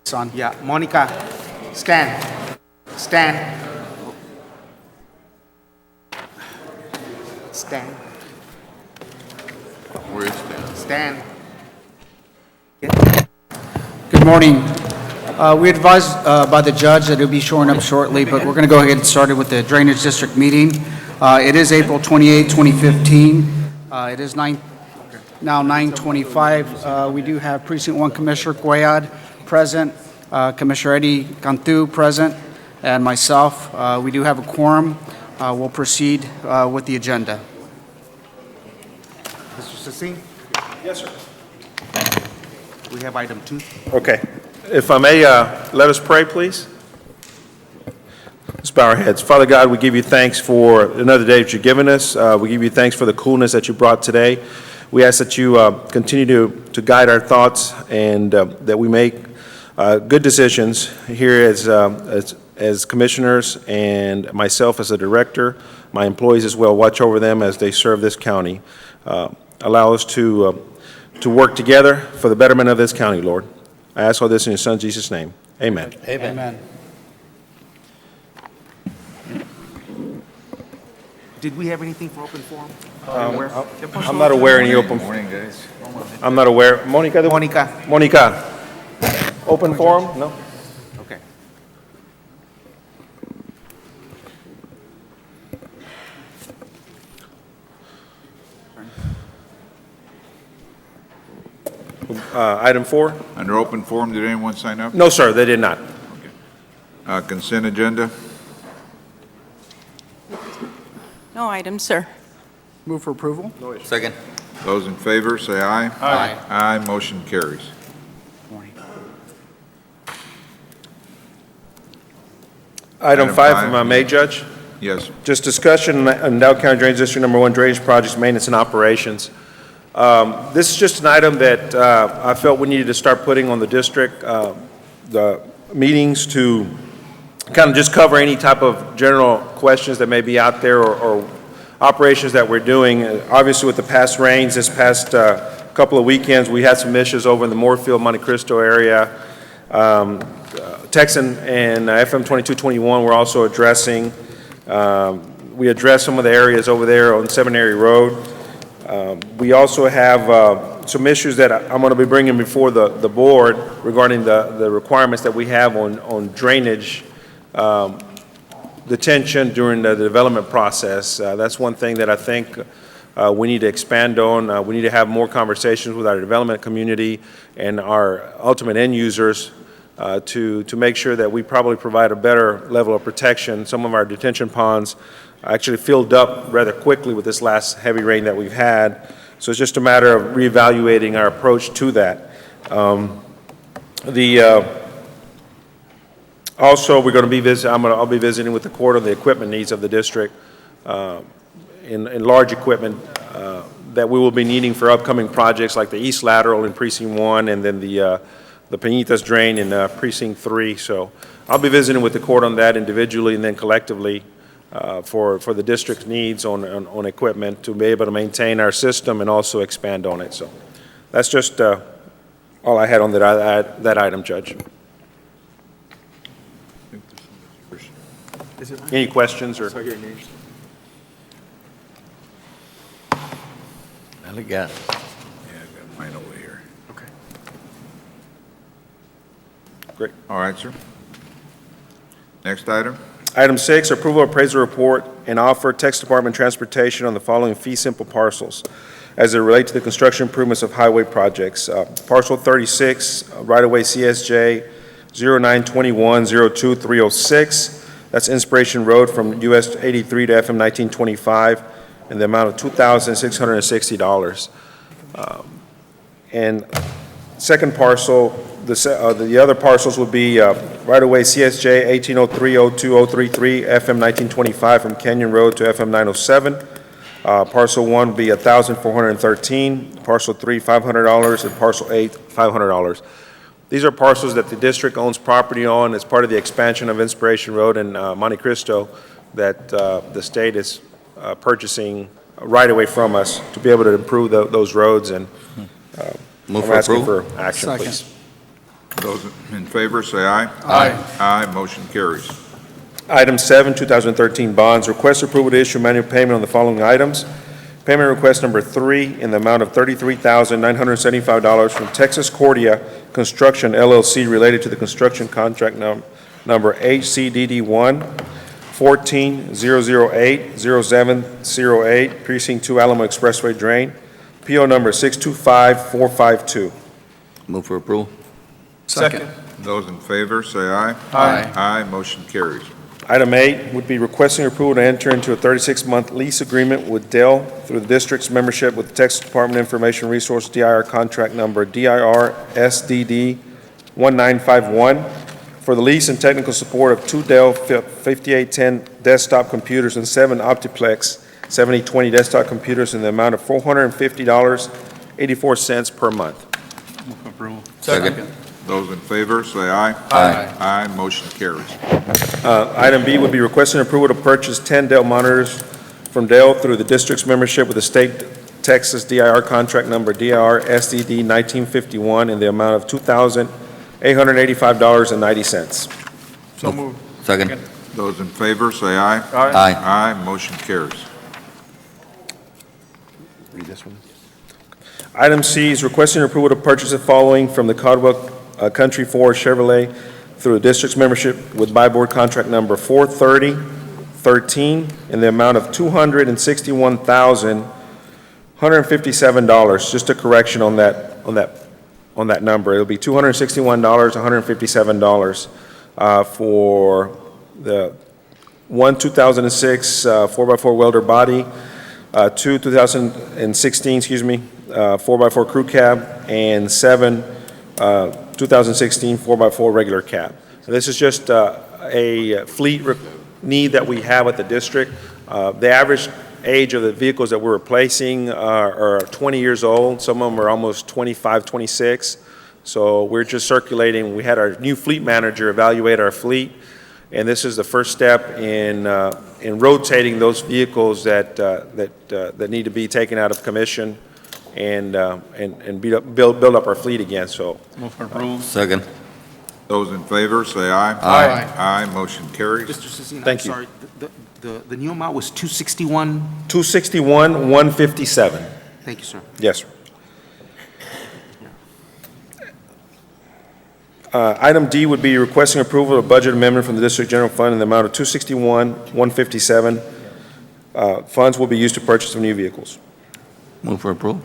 Son. Yeah, Monica, stand. Stand. Stand. Where is that? Stand. Good morning. We advised by the judge that it'll be showing up shortly, but we're going to go ahead and get started with the Drainage District meeting. It is April 28, 2015. It is now 9:25. We do have Precinct 1 Commissioner Cuellar present, Commissioner Eddie Cantu present, and myself. We do have a quorum. We'll proceed with the agenda. Mr. Sassin, Yes, sir. we have item 2. Okay. If I may, let us pray, please. Let's bow our heads. Father God, we give you thanks for another day that you've given us. We give you thanks for the coolness that you brought today. We ask that you continue to guide our thoughts and that we make good decisions here as commissioners and myself as a director, my employees as well. Watch over them as they serve this county. Allow us to work together for the betterment of this county, Lord. I ask all this in your Son, Jesus' name. Amen. Amen. Did we have anything for open forum? I'm not aware of any open. Morning, guys. I'm not aware. Monica. Open forum? No. Okay. Item 4? Under open forum, did anyone sign up? No, sir, they did not. Consent agenda. No items, sir. Move for approval. Second. Those in favor, say aye. Aye. Aye, motion carries. Item Item 5, five. if I may, Judge. Yes, sir. Just discussion on Dow County Drainage District Number 1 drainage projects, maintenance and operations. This is just an item that I felt we needed to start putting on the district, the meetings to kind of just cover any type of general questions that may be out there or operations that we're doing. Obviously, with the past rains this past couple of weekends, we had some issues over in the Moorfield, Monte Cristo area. Texan and FM 2221 we're also addressing. We addressed some of the areas over there on Seminary Road. We also have some issues that I'm going to be bringing before the board regarding the requirements that we have on drainage detention during the development process. That's one thing that I think we need to expand on. We need to have more conversations with our development community and our ultimate end users to make sure that we probably provide a better level of protection. Some of our detention ponds actually filled up rather quickly with this last heavy rain that we've had. So it's just a matter of reevaluating our approach to that. Also, we're going to be I'll be visiting with the court on the equipment needs of the district, in large equipment that we will be needing for upcoming projects like the East Lateral in Precinct 1 and then the Peñitas Drain in Precinct 3. So I'll be visiting with the court on that individually and then collectively for the district's needs on equipment to be able to maintain our system and also expand on it. So that's just all I had on that item, Judge. Any questions or? I got it. Yeah, I got mine over here. Okay. Great. All right, sir. Next item. Item 6, approval of appraisal report and offer Texas Department of Transportation on the following fee simple parcels as they relate to the construction improvements of highway projects. Parcel 36, right-of-way CSJ 0921-02306. That's Inspiration Road from US 83 to FM 1925 in the amount of $2,660. And second parcel, the other parcels would be right-of-way CSJ 1803-02033, FM 1925 from Canyon Road to FM 907. Parcel 1 would be $1,413, parcel 3 $500, and parcel 8 $500. These are parcels that the district owns property on as part of the expansion of Inspiration Road in Monte Cristo that the state is purchasing right away from us to be able to improve those roads, and Move I'm for asking approval. for action, Second. please. Those in favor, say aye. Aye. Aye, motion carries. Item 7, 2013 bonds, request approval to issue manual payment on the following items. Payment request number 3 in the amount of $33,975 from Texas Cordia Construction LLC related to the construction contract number HCDD 1-14-008-0708, Precinct 2 Alamo Expressway Drain, PO number 625452. Move for approval. Second. Those in favor, say aye. Aye. Aye, motion carries. Item 8 would be requesting approval to enter into a 36-month lease agreement with Dell through the district's membership with the Texas Department of Information Resources DIR contract number DIR SDD 1951 for the lease and technical support of 2 Dell 5810 desktop computers and 7 Optiplex 7020 desktop computers in the amount of $450.84 per month. Second. Those in favor, say aye. Aye. Aye, motion carries. Item B would be requesting approval to purchase 10 Dell monitors from Dell through the district's membership with the state Texas DIR contract number DIR SDD 1951 in the amount of $2,885.90. So moved. Second. Those in favor, say aye. Aye. Aye, motion carries. Read this one. Item C is requesting approval to purchase the following from the Caldwell Country Forest Chevrolet through the district's membership with buy board contract number 43013 in the amount of $261,157. Just a correction on that number. It'll be $261,157 for the 2006 4x4 welder body, 2016, 4x4 crew cab, and 7 2016 4x4 regular cab. So this is just a fleet need that we have at the district. The average age of the vehicles that we're replacing are 20 years old. Some of them are almost 25, 26. So we're just circulating. We had our new fleet manager evaluate our fleet, and this is the first step in rotating those vehicles that need to be taken out of commission and build up our fleet again. So Second. Those in favor, say aye. Aye. Aye, motion carries. Mr. Cecina, I'm Thank you. sorry, the new amount was 261? 261,157. Thank you, sir. Yes, sir. Item D would be requesting approval of budget amendment from the District General Fund in the amount of $261,157. Funds will be used to purchase some new vehicles. Move for approval.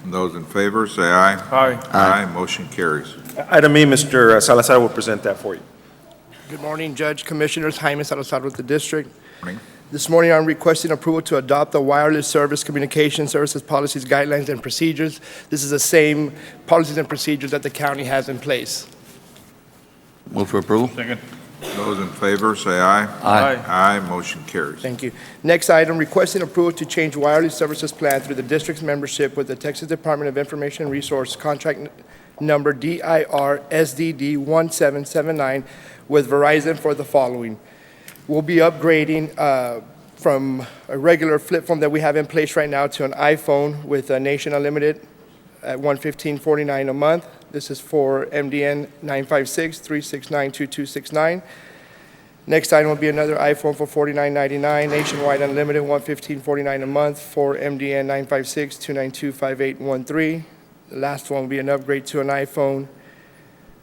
Those in favor, say aye. Aye. Aye, motion carries. Item E, Mr. Salazar will present that for you. Good morning, Judge, Commissioners. Jaime Salazar with the district. Morning. This morning, I'm requesting approval to adopt the wireless service communication services policies, guidelines, and procedures. This is the same policies and procedures that the county has in place. Move for approval. Those in favor, say aye. Aye. Aye, motion carries. Thank you. Next item, requesting approval to change wireless services plan through the district's membership with the Texas Department of Information and Resource contract number DIR SDD 1779 with Verizon for the following. We'll be upgrading from a regular flip phone that we have in place right now to an iPhone with a Nation Unlimited at $115.49 a month. This is for MDN 956-369-2269. Next item will be another iPhone for $49.99, nationwide unlimited, $115.49 a month for MDN 956-292-5813. The last one will be an upgrade to an iPhone,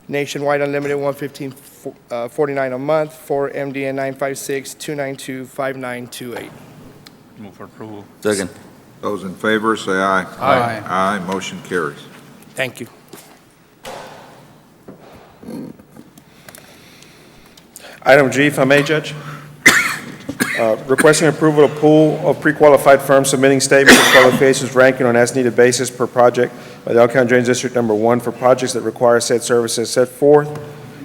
nationwide unlimited, $115.49 a month for MDN 956-292-5928. Second. Those in favor, say aye. Aye. Aye, motion carries. Thank you. Item G, if I may, Judge. Requesting approval of pool of pre-qualified firms submitting statements of qualifications ranking on as-needed basis per project by the Allen County Drainage District Number 1 for projects that require said services set forth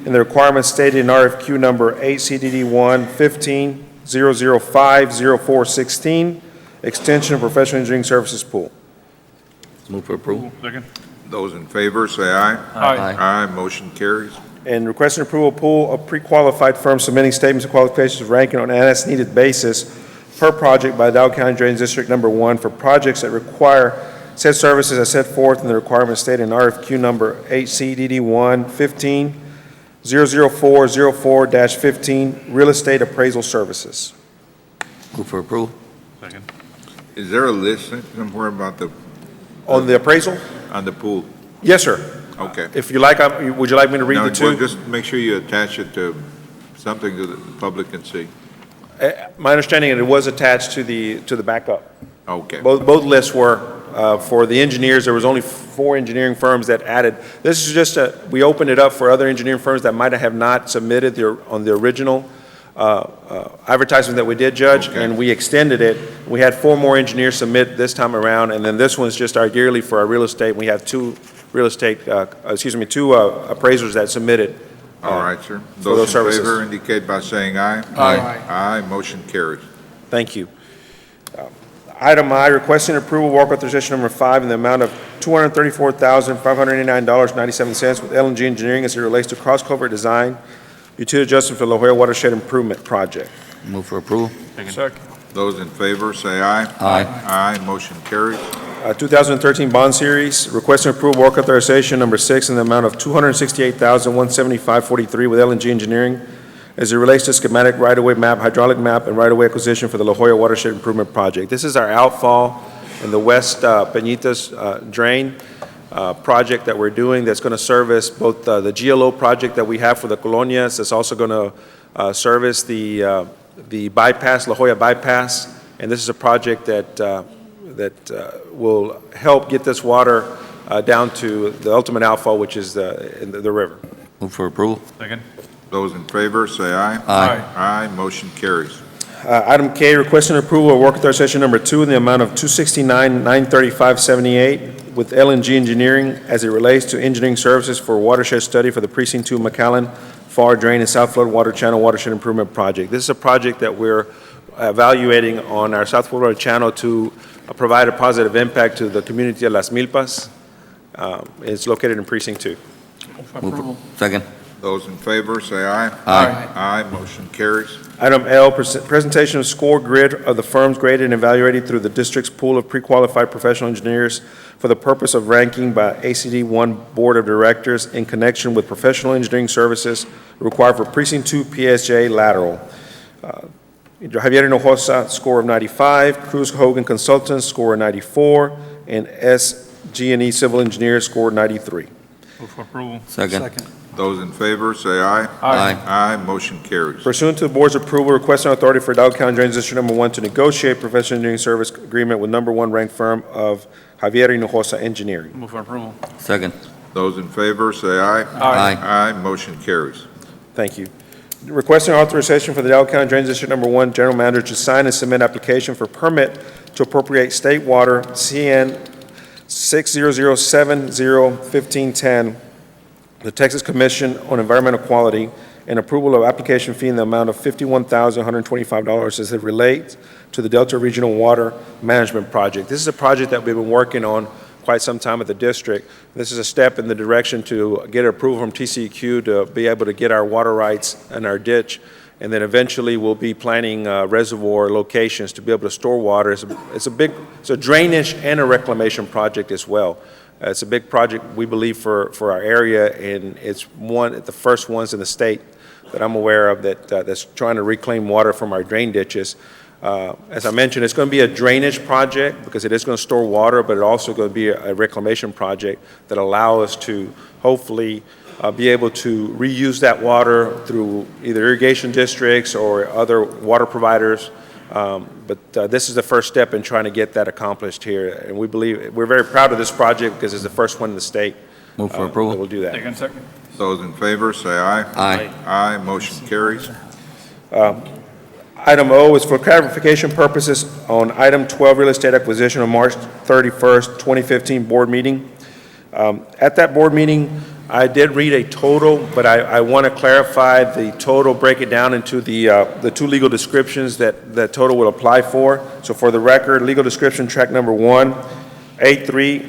in the requirements stated in RFQ number 8CDD 1-15-005-0416, extension of professional engineering services pool. Move for approval. Those in favor, say aye. Aye. Aye, motion carries. And requesting approval of pool of pre-qualified firms submitting statements of qualifications of ranking on an as-needed basis per project by the Dow County Drainage District Number 1 for projects that require said services as set forth in the requirements stated in RFQ number HCDD1 15-00404-15, real estate appraisal services. Move for approval. Is there a list somewhere about On the appraisal? on the pool? Yes, sir. Okay. If you like, would you like me to read No, the two? well, just make sure you attach it to something that the public can see. My understanding is it was attached to the backup. Okay. Both lists were, for the engineers, there was only 4 engineering firms that added. This is just we opened it up for other engineering firms that might have not submitted on the original advertisement that we did, Judge, Okay. and we extended it. We had 4 more engineers submit this time around, and then this one's just our yearly for our real estate. We have 2 appraisers that submitted. All right, sir. those Those in services. favor indicate by saying aye. Aye. Aye, motion carries. Thank you. Item I, requesting approval of work authorization number 5 in the amount of $234,589.97 with LNG Engineering as it relates to cross culvert design, utility adjustment for La Jolla Watershed Improvement Project. Move for approval. Those in favor, say aye. Aye. Aye, motion carries. 2013 bond series, requesting approval of work authorization number 6 in the amount of $268,175.43 with LNG Engineering as it relates to schematic right-of-way map, hydraulic map, and right-of-way acquisition for the La Jolla Watershed Improvement Project. This is our outfall in the West Peñitas drain project that we're doing that's going to service both the GLO project that we have for the colonias. It's also going to service the bypass, La Jolla bypass, and this is a project that will help get this water down to the ultimate outfall, which is the river. Move for approval. Those in favor, say aye. Aye. Aye, motion carries. Item K, requesting approval of work authorization number 2 in the amount of $269,935.78 with LNG Engineering as it relates to engineering services for watershed study for the Precinct 2 McAllen Far Drain and South Florida Water Channel Watershed Improvement Project. This is a project that we're evaluating on our South Florida Channel to provide a positive impact to the community of Las Milpas. It's located in Precinct 2. Second. Those in favor, say aye. Aye. Aye, motion carries. Item L, presentation of score grid of the firms graded and evaluated through the district's pool of pre-qualified professional engineers for the purpose of ranking by ACD1 Board of Directors in connection with professional engineering services required for Precinct 2 PSJ lateral. Javier Hinojosa, score of 95, Cruz Hogan Consultants, score of 94, and SG&E Civil Engineers, score 93. Move for approval. Second. Those in favor, say aye. Aye. Aye, motion carries. Pursuant to the board's approval, requesting authority for Hidalgo County Drainage District Number 1 to negotiate professional engineering service agreement with number 1 ranked firm of Javier Hinojosa Engineering. Move for approval. Second. Those in favor, say aye. Aye. Aye, motion carries. Thank you. Requesting authorization for the Hidalgo County Drainage District Number 1 General Manager to sign and submit application for permit to appropriate state water CN 600701510, the Texas Commission on Environmental Quality, and approval of application fee in the amount of $51,125 as it relates to the Delta Regional Water Management Project. This is a project that we've been working on quite some time at the district. This is a step in the direction to get approval from TCEQ to be able to get our water rights and our ditch, and then eventually we'll be planning reservoir locations to be able to store water. It's a drainage and a reclamation project as well. It's a big project, we believe, for our area, and it's the first ones in the state that I'm aware of that's trying to reclaim water from our drain ditches. As I mentioned, it's going to be a drainage project because it is going to store water, but it's also going to be a reclamation project that allow us to hopefully be able to reuse that water through either irrigation districts or other water providers. But this is the first step in trying to get that accomplished here. And we're very proud of this project because it's the first one in the state. Move for approval. That will do that. Those in favor, say aye. Aye. Aye, motion carries. Item O is for clarification purposes on item 12, real estate acquisition on March 31st, 2015 board meeting. At that board meeting, I did read a total, but I want to clarify the total, break it down into the 2 legal descriptions that total will apply for. So for the record, legal description track number 1, A3,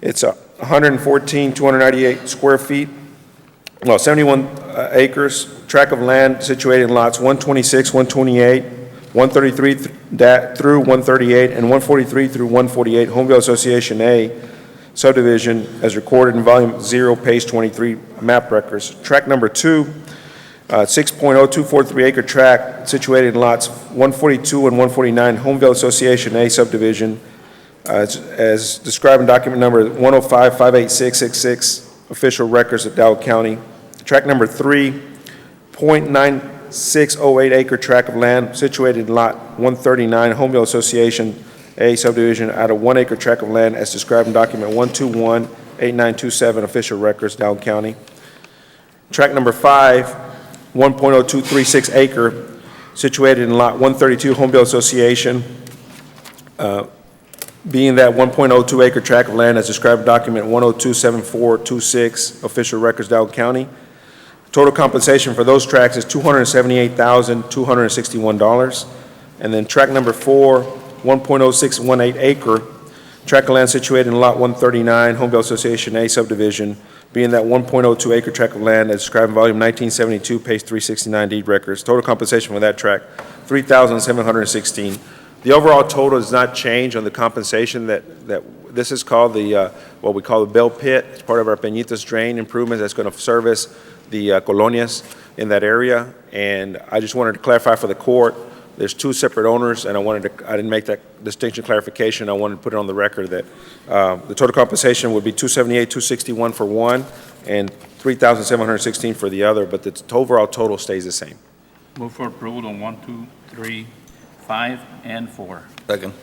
it's 114,298 square feet, 71 acres, tract of land situated in lots 126, 128, 133 through 138 and 143 through 148 Homeville Association A subdivision as recorded in volume 0, page 23, map records. Tract number 2, 6.0243 acre tract situated in lots 142 and 149 Homeville Association A subdivision as described in document number 105-58666, official records of Dowell County. Tract number 3, 0.9608 acre tract of land situated in lot 139 Homeville Association A subdivision out of 1 acre tract of land as described in document 121-8927, official records, Dowell County. Tract number 5, 1.0236 acre situated in lot 132 Homeville Association, being that 1.02 acre tract of land as described in document 1027426, official records, Dowell County. Total compensation for those tracts is $278,261. And then tract number 4, 1.0618 acre tract of land situated in lot 139 Homeville Association A subdivision, being that 1.02 acre tract of land as described in volume 1972, page 369 deed records. Total compensation for that tract, $3,716. The overall total does not change on the compensation that this is called the, what we call the Bell Pit. It's part of our Peñitas Drain improvement that's going to service the colonias in that area. And I just wanted to clarify for the court, there's 2 separate owners, and I didn't make that distinction clarification. I wanted to put it on the record that the total compensation would be $278,261 for one and $3,716 for the other, but the overall total stays the same. Move for approval on 1, 2, 3, 5, and 4. Second.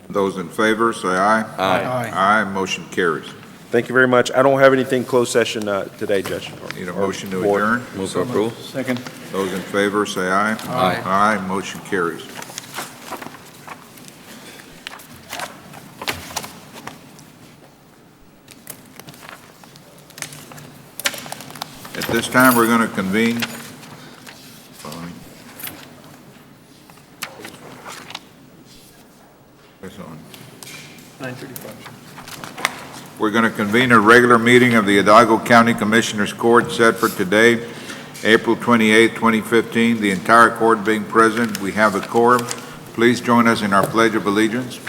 Those in favor, say aye. Aye. Aye, motion carries. Thank you very much. I don't have anything closed session today, Judge. Need a motion to Board. adjourn? Move for approval. Second. Those in favor, say aye. Aye. Aye, motion carries. At this time, we're going to convene. Where's on? 9:35. We're going to convene a regular meeting of the Hidalgo County Commissioners Court set for today, April 28, 2015. The entire court being present, we have a quorum. Please join us in our Pledge of Allegiance.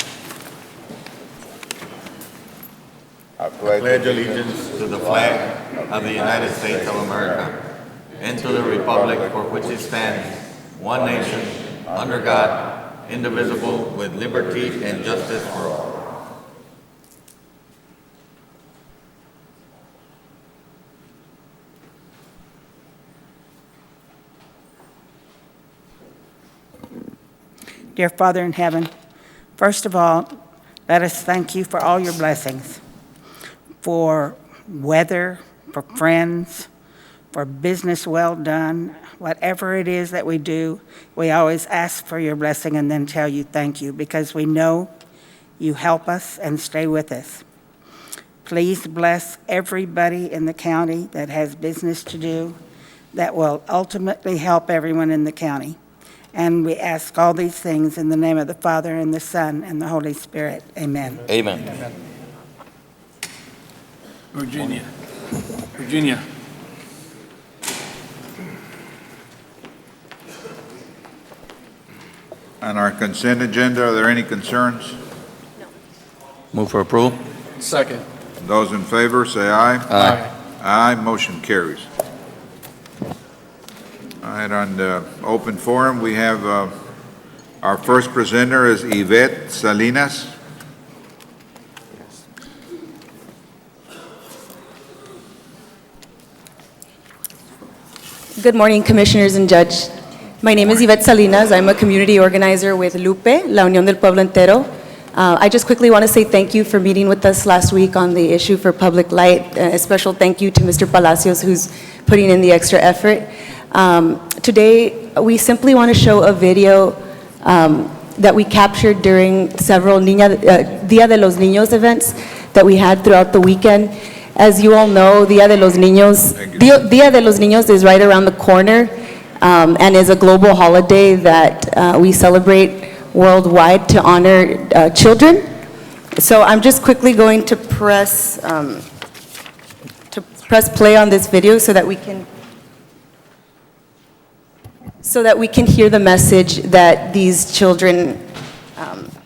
I Pledge allegiance to the flag of the United States of America and to the republic for which it stands, one nation, under God, indivisible, with liberty and justice for all. Dear Father in heaven, first of all, let us thank you for all your blessings, for weather, for friends, for business well done. Whatever it is that we do, we always ask for your blessing and then tell you thank you because we know you help us and stay with us. Please bless everybody in the county that has business to do that will ultimately help everyone in the county. And we ask all these things in the name of the Father, and the Son, and the Holy Spirit. Amen. Amen. Virginia. Virginia. On our consent agenda, are there any concerns? Move for approval. Second. Those in favor, say aye. Aye. Aye, motion carries. All right, on the open forum, we have our first presenter is Yvette Salinas. Good morning, Commissioners and Judge. My name is Yvette Salinas. I'm a community organizer with Lupe, La Unión del Pueblo Entero. I just quickly want to say thank you for meeting with us last week on the issue for public light. A special thank you to Mr. Palacios, who's putting in the extra effort. Today, we simply want to show a video that we captured during several Dia de los Niños events that we had throughout the weekend. As you all know, Dia de los Niños is right around the corner and is a global holiday that we celebrate worldwide to honor children. So I'm just quickly going to press play on this video so that we can so that we can hear the message that these children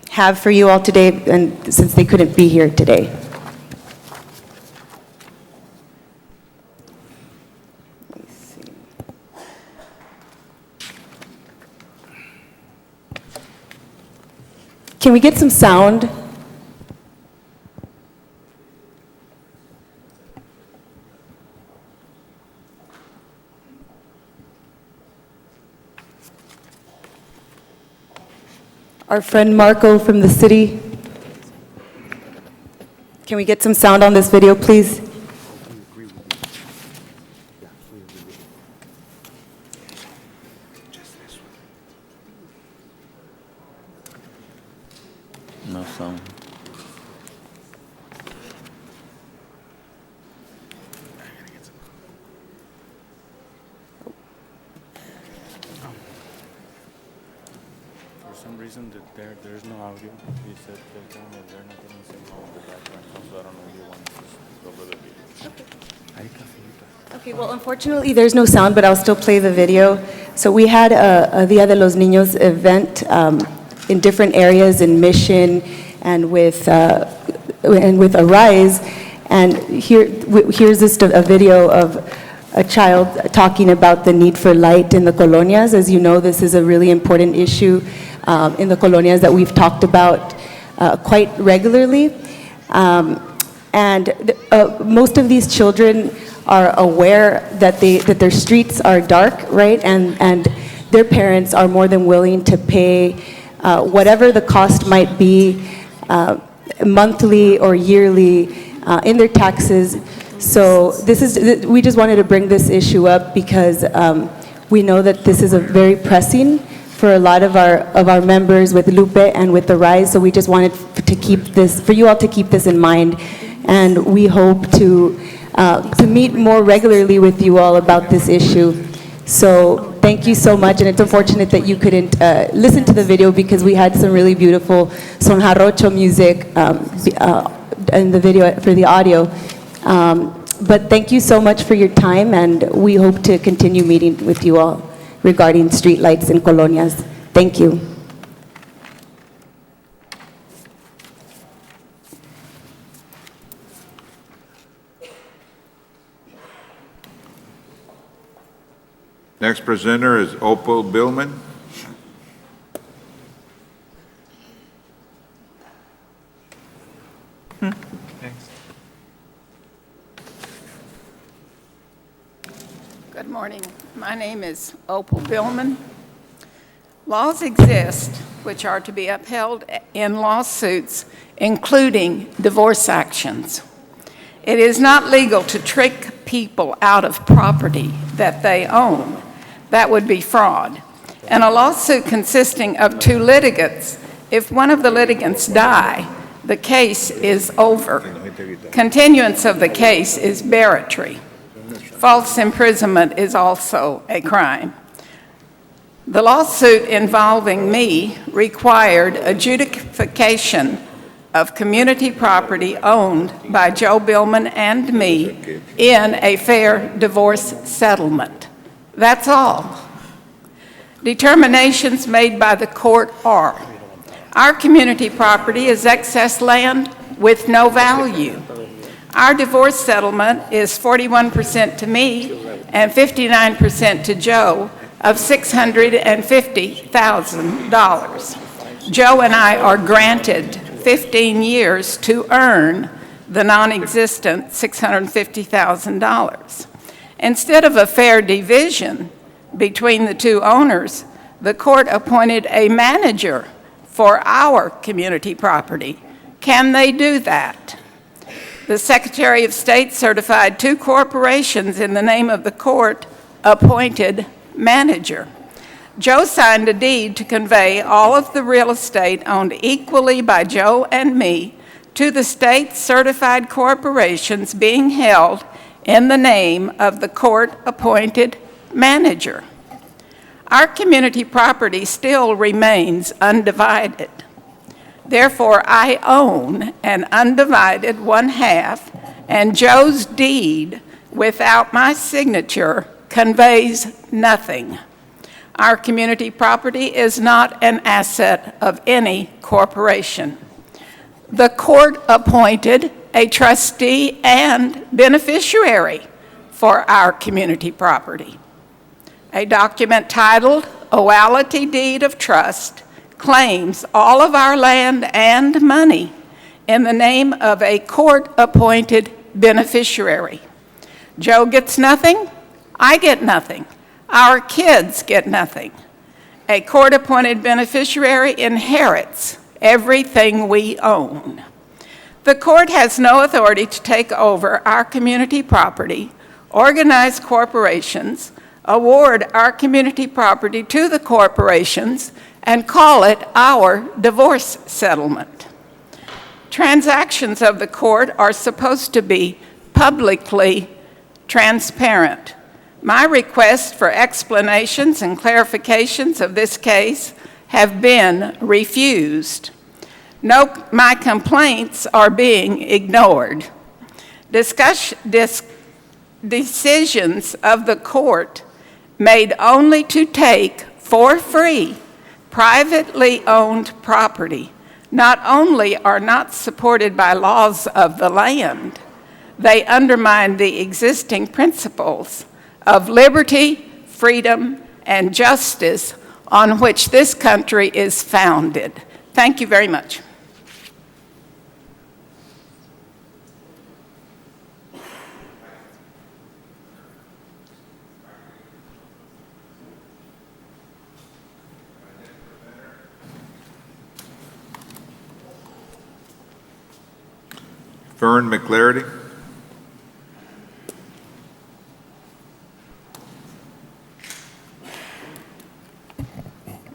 have for you all today, and since they couldn't be here today. Let me see. Can we get some sound? Our friend Marco from the city. Can we get some sound on this video, please? No sound. For some reason, there's no audio. He said they're not getting signal in the background, so I don't know if you want to just go over the video. Okay, well, unfortunately, there's no sound, but I'll still play the video. So we had a Dia de los Niños event in different areas in Mission and with Arise, and here's just a video of a child talking about the need for light in the colonias. As you know, this is a really important issue in the colonias that we've talked about quite regularly. Most of these children are aware that their streets are dark, right? And their parents are more than willing to pay whatever the cost might be, monthly or yearly, in their taxes. So we just wanted to bring this issue up because we know that this is a very pressing for a lot of our members with Lupe and with the Rise. So we just wanted to keep this, for you all to keep this in mind. And we hope to meet more regularly with you all about this issue. So thank you so much, and it's unfortunate that you couldn't listen to the video because we had some really beautiful son jarocho music in the video for the audio. But thank you so much for your time, and we hope to continue meeting with you all regarding streetlights in colonias. Thank you. Next presenter is Opal Billman. Good morning. My name is Opal Billman. Laws exist which are to be upheld in lawsuits, including divorce actions. It is not legal to trick people out of property that they own. That would be fraud. In a lawsuit consisting of two litigants, if one of the litigants die, the case is over. Continuance of the case is barratry. False imprisonment is also a crime. The lawsuit involving me required adjudication of community property owned by Joe Billman and me in a fair divorce settlement. That's all. Determinations made by the court are: our community property is excess land with no value. Our divorce settlement is 41% to me and 59% to Joe of $650,000. Joe and I are granted 15 years to earn the non-existent $650,000. Instead of a fair division between the two owners, the court appointed a manager for our community property. Can they do that? The Secretary of State certified two corporations in the name of the court-appointed manager. Joe signed a deed to convey all of the real estate owned equally by Joe and me to the state-certified corporations being held in the name of the court-appointed manager. Our community property still remains undivided. Therefore, I own an undivided 1/2, and Joe's deed without my signature conveys nothing. Our community property is not an asset of any corporation. The court appointed a trustee and beneficiary for our community property. A document titled Oality Deed of Trust claims all of our land and money in the name of a court-appointed beneficiary. Joe gets nothing, I get nothing. Our kids get nothing. A court-appointed beneficiary inherits everything we own. The court has no authority to take over our community property, organize corporations, award our community property to the corporations, and call it our divorce settlement. Transactions of the court are supposed to be publicly transparent. My requests for explanations and clarifications of this case have been refused. No, my complaints are being ignored. Decisions of the court made only to take for free privately owned property not only are not supported by laws of the land, they undermine the existing principles of liberty, freedom, and justice on which this country is founded. Thank you very much. Fern McClarity.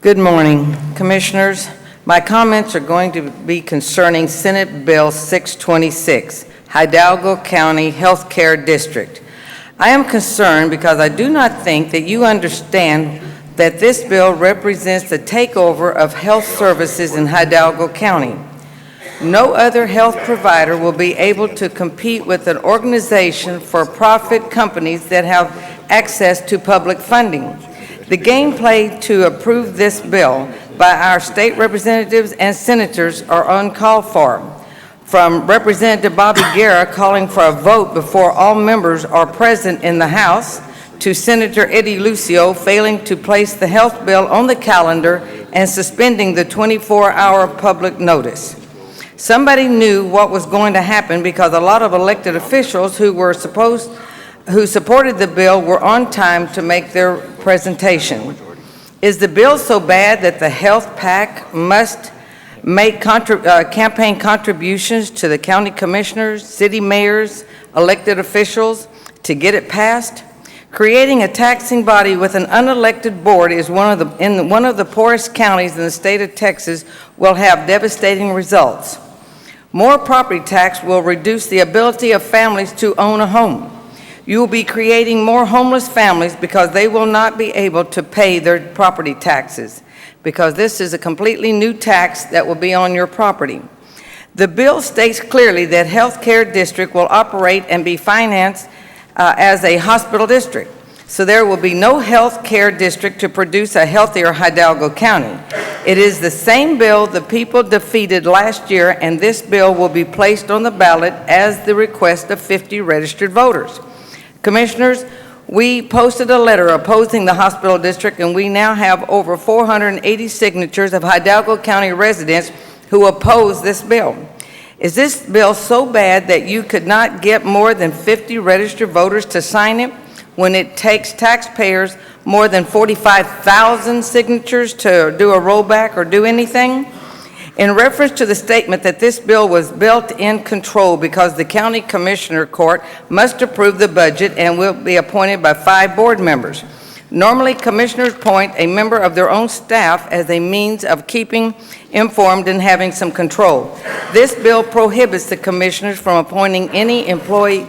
Good morning, Commissioners. My comments are going to be concerning Senate Bill 626, Hidalgo County Health Care District. I am concerned because I do not think that you understand that this bill represents the takeover of health services in Hidalgo County. No other health provider will be able to compete with an organization for profit companies that have access to public funding. The gameplay to approve this bill by our state representatives and senators are uncalled for. From Representative Bobby Guerra calling for a vote before all members are present in the House, to Senator Eddie Lucio failing to place the health bill on the calendar and suspending the 24-hour public notice. Somebody knew what was going to happen because a lot of elected officials who supported the bill were on time to make their presentation. Is the bill so bad that the health PAC must make campaign contributions to the county commissioners, city mayors, elected officials to get it passed? Creating a taxing body with an unelected board is one of the poorest counties in the state of Texas will have devastating results. More property tax will reduce the ability of families to own a home. You will be creating more homeless families because they will not be able to pay their property taxes, because this is a completely new tax that will be on your property. The bill states clearly that health care district will operate and be financed as a hospital district. So there will be no health care district to produce a healthier Hidalgo County. It is the same bill the people defeated last year, and this bill will be placed on the ballot as the request of 50 registered voters. Commissioners, we posted a letter opposing the hospital district, and we now have over 480 signatures of Hidalgo County residents who oppose this bill. Is this bill so bad that you could not get more than 50 registered voters to sign it when it takes taxpayers more than 45,000 signatures to do a rollback or do anything? In reference to the statement that this bill was built-in control because the county commissioner court must approve the budget and will be appointed by 5 board members. Normally, commissioners appoint a member of their own staff as a means of keeping informed and having some control. This bill prohibits the commissioners from appointing any employed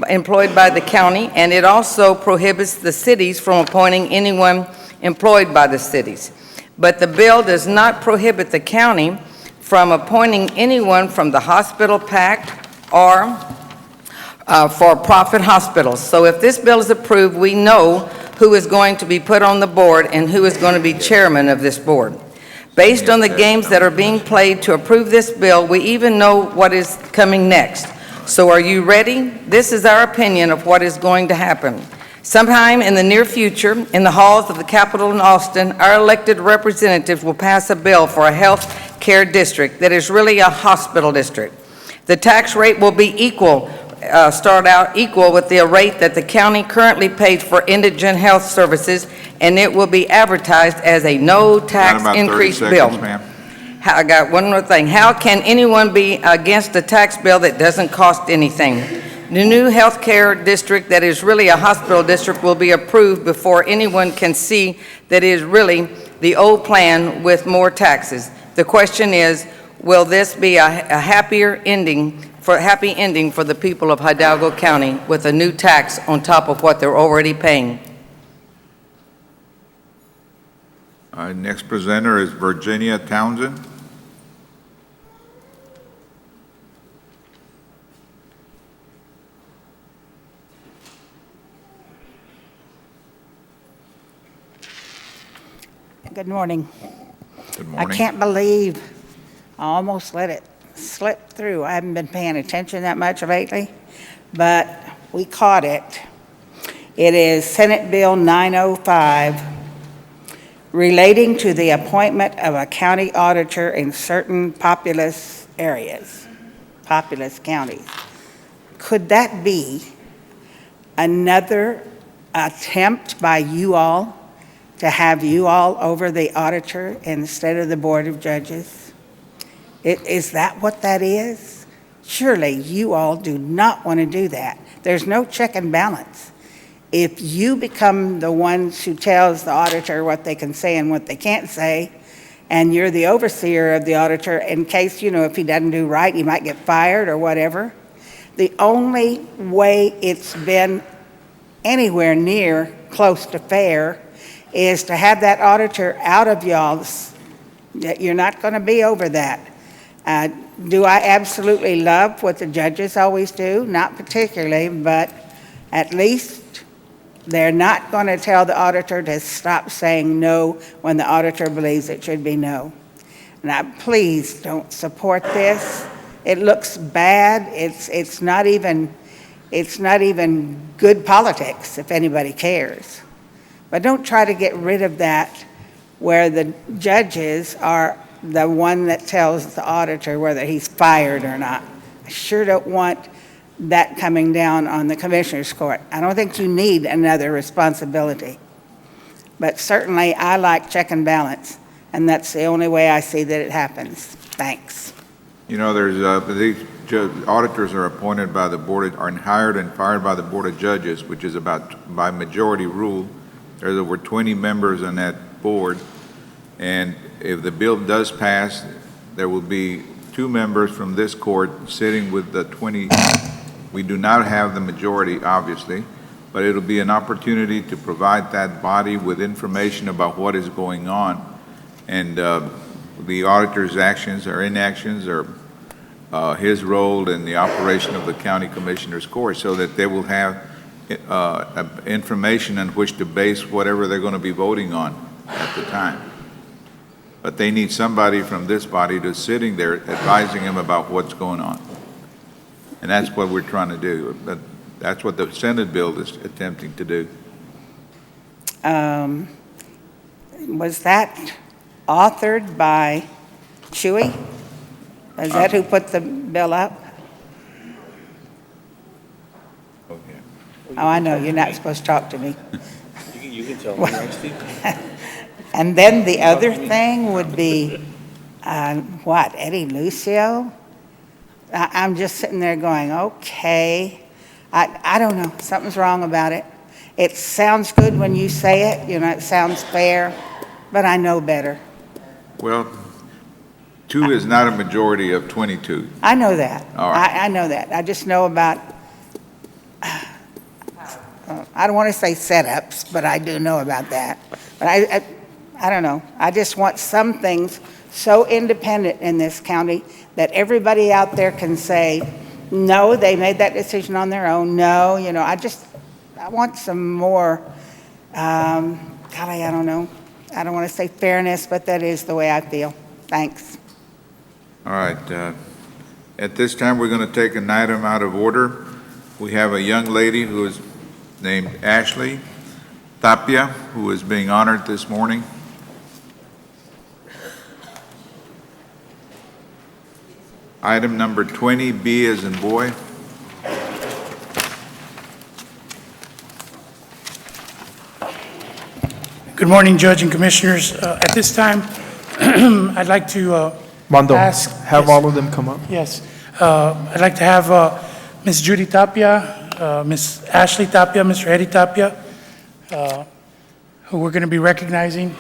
by the county, and it also prohibits the cities from appointing anyone employed by the cities. But the bill does not prohibit the county from appointing anyone from the hospital PAC or for-profit hospitals. So if this bill is approved, we know who is going to be put on the board and who is going to be chairman of this board. Based on the games that are being played to approve this bill, we even know what is coming next. So are you ready? This is our opinion of what is going to happen. Sometime in the near future, in the halls of the Capitol in Austin, our elected representatives will pass a bill for a health care district that is really a hospital district. The tax rate will be start out equal with the rate that the county currently pays for indigent health services, and it will be advertised as a no-tax Got about 30 increase seconds, bill. ma'am. I got one more thing. How can anyone be against a tax bill that doesn't cost anything? The new health care district that is really a hospital district will be approved before anyone can see that it is really the old plan with more taxes. The question is, will this be a happy ending for the people of Hidalgo County with a new tax on top of what they're already paying? Next presenter is Virginia Townsend. Good morning. Good morning. I can't believe I almost let it slip through. I haven't been paying attention that much lately, but we caught it. It is Senate Bill 905, relating to the appointment of a county auditor in certain populous areas, populous counties. Could that be another attempt by you all to have you all over the auditor instead of the Board of Judges? Is that what that is? Surely you all do not want to do that. There's no check and balance. If you become the ones who tells the auditor what they can say and what they can't say, and you're the overseer of the auditor in case, if he doesn't do right, he might get fired or whatever, the only way it's been anywhere near close to fair is to have that auditor out of y'all's. You're not going to be over that. Do I absolutely love what the judges always do? Not particularly, but at least they're not going to tell the auditor to stop saying no when the auditor believes it should be no. Now, please don't support this. It looks bad. It's not even good politics, if anybody cares. But don't try to get rid of that where the judges are the one that tells the auditor whether he's fired or not. I sure don't want that coming down on the Commissioner's Court. I don't think you need another responsibility. But certainly I like check and balance, and that's the only way I see that it happens. Thanks. There's these auditors are appointed by the board, are hired and fired by the Board of Judges, which is about by majority rule. There's over 20 members on that board, and if the bill does pass, there will be 2 members from this court sitting with the 20. We do not have the majority, obviously, but it'll be an opportunity to provide that body with information about what is going on, and the auditor's actions or inactions, or his role in the operation of the county commissioner's court, so that they will have information on which to base whatever they're going to be voting on at the time. But they need somebody from this body to sitting there advising them about what's going on. And that's what we're trying to do. That's what the Senate bill is attempting to do. Was that authored by Chewy? Is that who put the bill up? Okay. Oh, I know, you're not supposed to talk to me. You can tell me, right, Steve? And then the other thing would be, Eddie Lucio? I'm just sitting there going, okay. I don't know, something's wrong about it. It sounds good when you say it, it sounds fair, but I know better. Well, 2 is not a majority of 22. I know that. All right. I know that. I just know about, I don't want to say setups, but I do know about that. But I don't know. I just want some things so independent in this county that everybody out there can say, no, they made that decision on their own. No, I want some more Golly, I don't know. I don't want to say fairness, but that is the way I feel. Thanks. All right. At this time, we're going to take an item out of order. We have a young lady who is named Ashley Tapia, who is being honored this morning. Item number 20, B as in boy. Good morning, Judge and Commissioners. At this time, I'd like to Mondo, ask... have yes, all of them come up. Yes. I'd like to have Ms. Judy Tapia, Ms. Ashley Tapia, Mr. Eddie Tapia, who we're going to be recognizing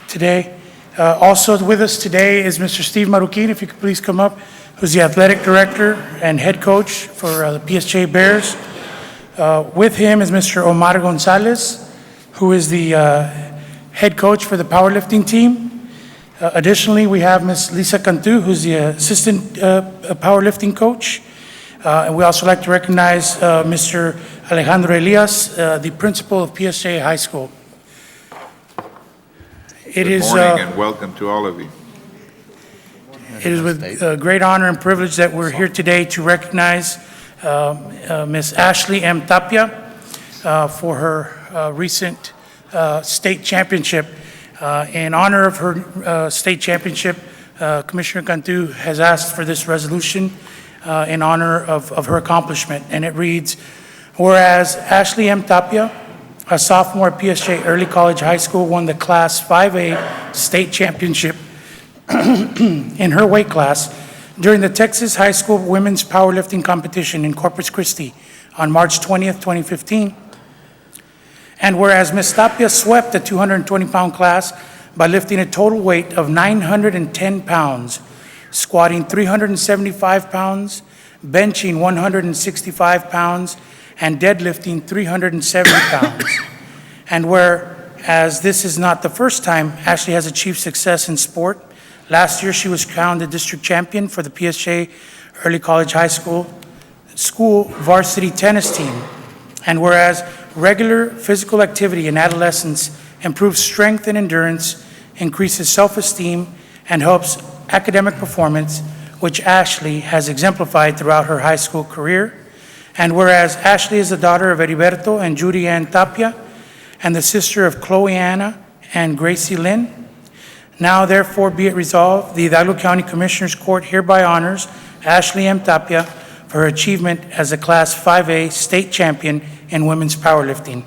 today. Also with us today is Mr. Steve Maruquin, if you could please come up, who's the athletic director and head coach for the PSJ Bears. With him is Mr. Omar Gonzalez, who is the head coach for the powerlifting team. Additionally, we have Ms. Lisa Cantu, who's the assistant powerlifting coach. And we also like to recognize Mr. Alejandro Elias, the principal of PSJ High School. Good morning and welcome to all of you. It is with great honor and privilege that we're here today to recognize Ms. Ashley M. Tapia for her recent state championship. In honor of her state championship, Commissioner Cantu has asked for this resolution in honor of her accomplishment. And it reads, whereas Ashley M. Tapia, a sophomore at PSJ Early College High School, won the Class 5A state championship in her weight class during the Texas High School Women's Powerlifting Competition in Corpus Christi on March 20th, 2015. And whereas Ms. Tapia swept the 220-pound class by lifting a total weight of 910 pounds, squatting 375 pounds, benching 165 pounds, and deadlifting 370 pounds. And whereas this is not the first time Ashley has achieved success in sport, last year she was crowned the district champion for the PSJ Early College High School varsity tennis team. And whereas regular physical activity in adolescence improves strength and endurance, increases self-esteem, and helps academic performance, which Ashley has exemplified throughout her high school career. And whereas Ashley is the daughter of Heriberto and Judy Ann Tapia, and the sister of Chloe Anna and Gracie Lynn, now therefore be it resolved, the Hidalgo County Commissioners Court hereby honors Ashley M. Tapia for her achievement as a Class 5A state champion in women's powerlifting.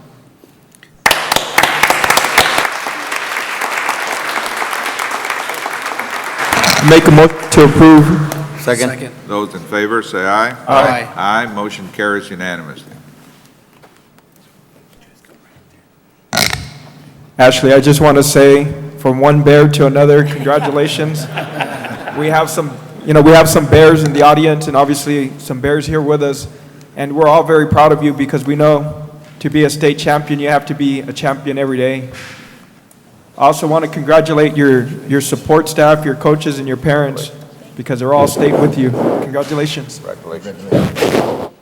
Make a motion to approve. Second. Those in favor, say aye. Aye. Aye, motion carries unanimously. Ashley, I just want to say, from one bear to another, congratulations. We have some bears in the audience and obviously some bears here with us. And we're all very proud of you because we know to be a state champion, you have to be a champion every day. I also want to congratulate your support staff, your coaches, and your parents because they're all state with you. Congratulations. Congratulations.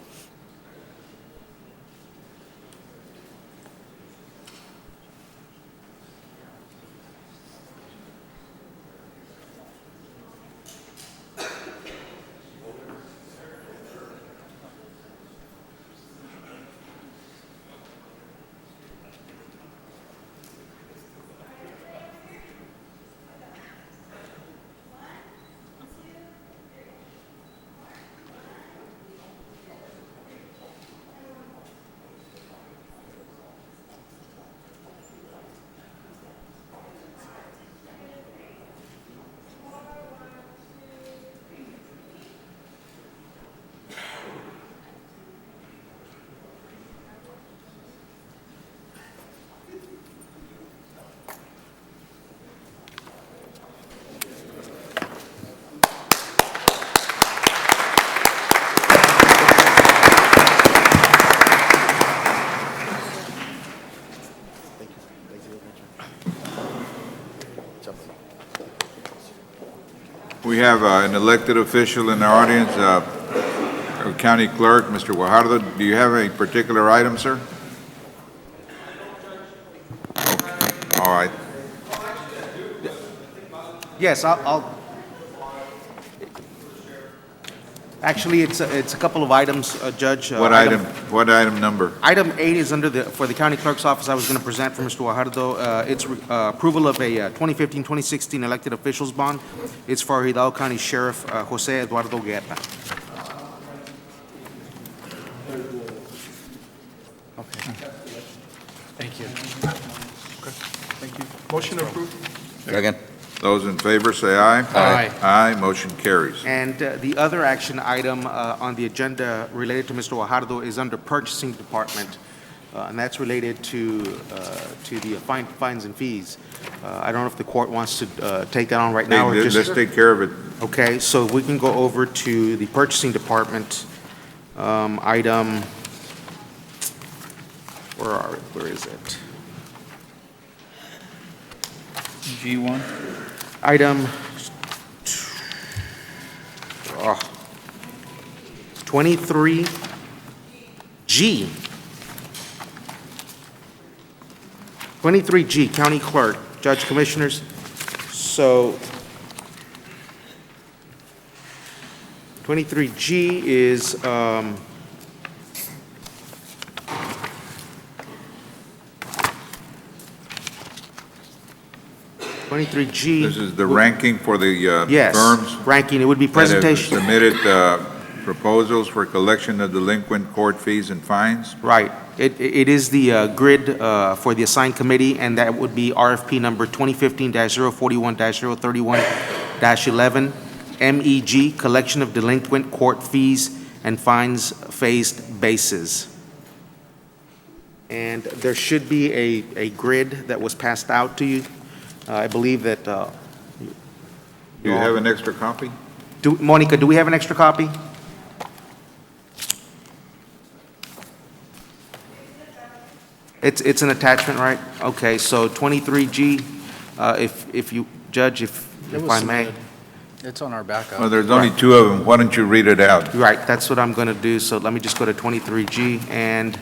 We have an elected official in our audience, our county clerk, Mr. Guajardo. Do you have a particular item, sir? All right. Yes, actually, it's a couple of items, Judge. What item number? Item 8 is for the county clerk's office. I was going to present for Mr. Guajardo. It's approval of a 2015-2016 elected officials bond. It's for Hidalgo County Sheriff Jose Eduardo Guerra. Thank you. Thank you. Motion approved. Second. Those in favor say aye. Aye. Aye, motion carries. And the other action item on the agenda related to Mr. Guajardo is under Purchasing Department, and that's related to the fines and fees. I don't know if the court wants to take that on right now or Hey, just... let's take care of it. Okay, so we can go over to the Purchasing Department, item, where is it? G1. Item 23G. 23G, County Clerk, Judge Commissioners. So 23G is, 23G. This is the ranking for the Yes, firms ranking, it would be that have presentation. submitted proposals for collection of delinquent court fees and fines. Right. It is the grid for the assigned committee, and that would be RFP number 2015-041-031-11, MEG, Collection of Delinquent Court Fees and Fines Phased Basis. And there should be a grid that was passed out to you. I believe that... Do you have an extra copy? Monica, do we have an extra copy? It's an attachment, right? Okay, so 23G, if you, Judge, if I may. It's on our backup. Well, there's only two of them. Why don't you read it out? Right, that's what I'm going to do, so let me just go to 23G, and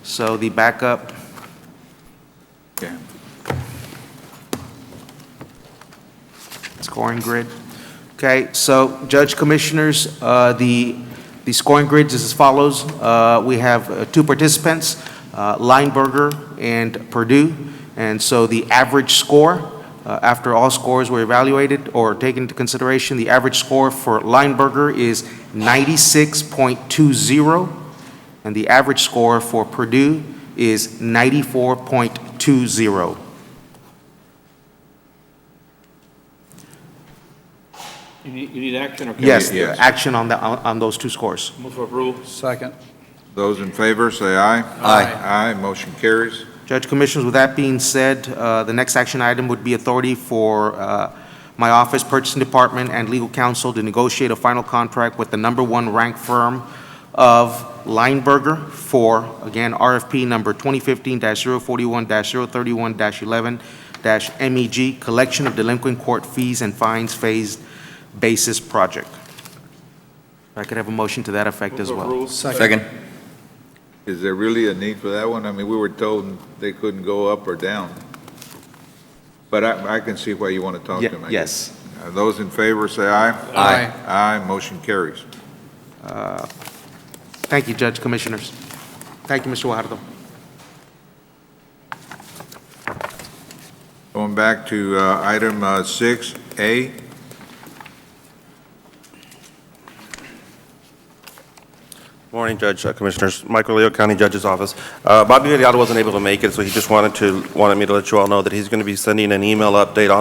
so the backup, Okay. scoring grid. Okay, so Judge Commissioners, the scoring grid is as follows. We have two participants, Lineberger and Purdue, and so the average score, after all scores were evaluated or taken into consideration, the average score for Lineberger is 96.20, and the average score for Purdue is 94.20. You need action or? Yes, Yes. action on those two scores. Move for approval. Second. Those in favor, say aye. Aye. Aye, motion carries. Judge Commissioners, with that being said, the next action item would be authority for my office, Purchasing Department, and legal counsel to negotiate a final contract with the #1 ranked firm of Lineberger for, again, RFP number 2015-041-031-11-MEG, Collection of Delinquent Court Fees and Fines Phased Basis Project. If I could have a motion to that effect as well. Second. Is there really a need for that one? I mean, we were told they couldn't go up or down. But I can see why you want to talk to them. I guess. Yes. Those in favor, say aye. Aye. Aye, motion carries. Thank you, Judge Commissioners. Thank you, Mr. Guajardo. Going back to item 6A. Morning, Judge, Commissioners. Michael Leo, County Judge's Office. Bobby Viriato wasn't able to make it, so he just wanted me to let you all know that he's going to be sending an email update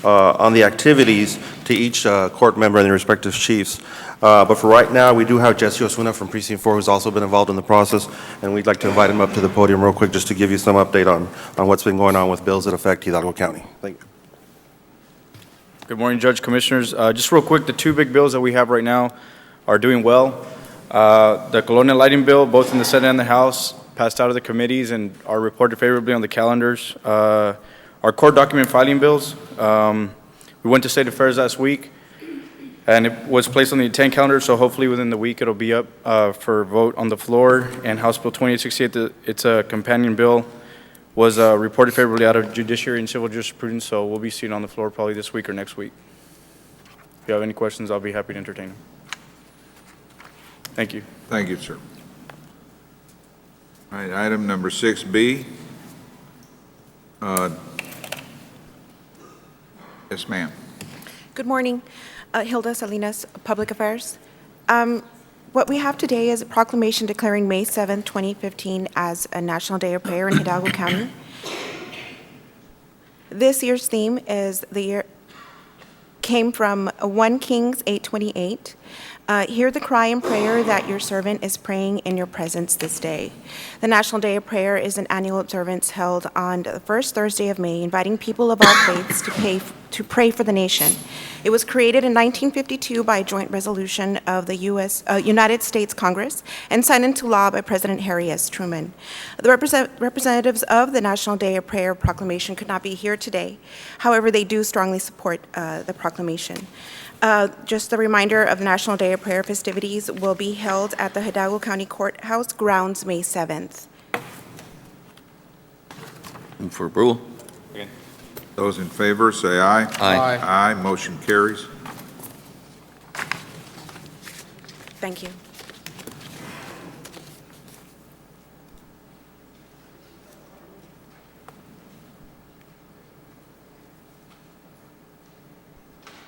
on the activities to each court member and their respective chiefs. But for right now, we do have Jesse Osuna from Precinct 4, who's also been involved in the process, and we'd like to invite him up to the podium real quick just to give you some update on what's been going on with bills that affect Hidalgo County. Thank you. Good morning, Judge, Commissioners. Just real quick, the two big bills that we have right now are doing well. The Colonial Lighting Bill, both in the Senate and the House, passed out of the committees and are reported favorably on the calendars. Our court document filing bills, we went to State Affairs last week, and it was placed on the intent calendar, so hopefully within the week it'll be up for vote on the floor. And House Bill 2868, it's a companion bill was reported favorably out of Judiciary and Civil Jurisprudence, so we'll be seeing it on the floor probably this week or next week. If you have any questions, I'll be happy to entertain them. Thank you. Thank you, sir. All right, item number 6B. Yes, ma'am. Good morning. Hilda Salinas, Public Affairs. What we have today is a proclamation declaring May 7, 2015 as a National Day of Prayer in Hidalgo County. This year's theme is came from 1 Kings 8:28. Hear the cry and prayer that your servant is praying in your presence this day. The National Day of Prayer is an annual observance held on the first Thursday of May, inviting people of all faiths to pray for the nation. It was created in 1952 by a joint resolution of the United States Congress and signed into law by President Harry S. Truman. The representatives of the National Day of Prayer proclamation could not be here today. However, they do strongly support the proclamation. Just a reminder of the National Day of Prayer festivities will be held at the Hidalgo County Courthouse grounds May 7th. Move for approval. Those in favor, say aye. Aye. Aye, motion carries. Thank you.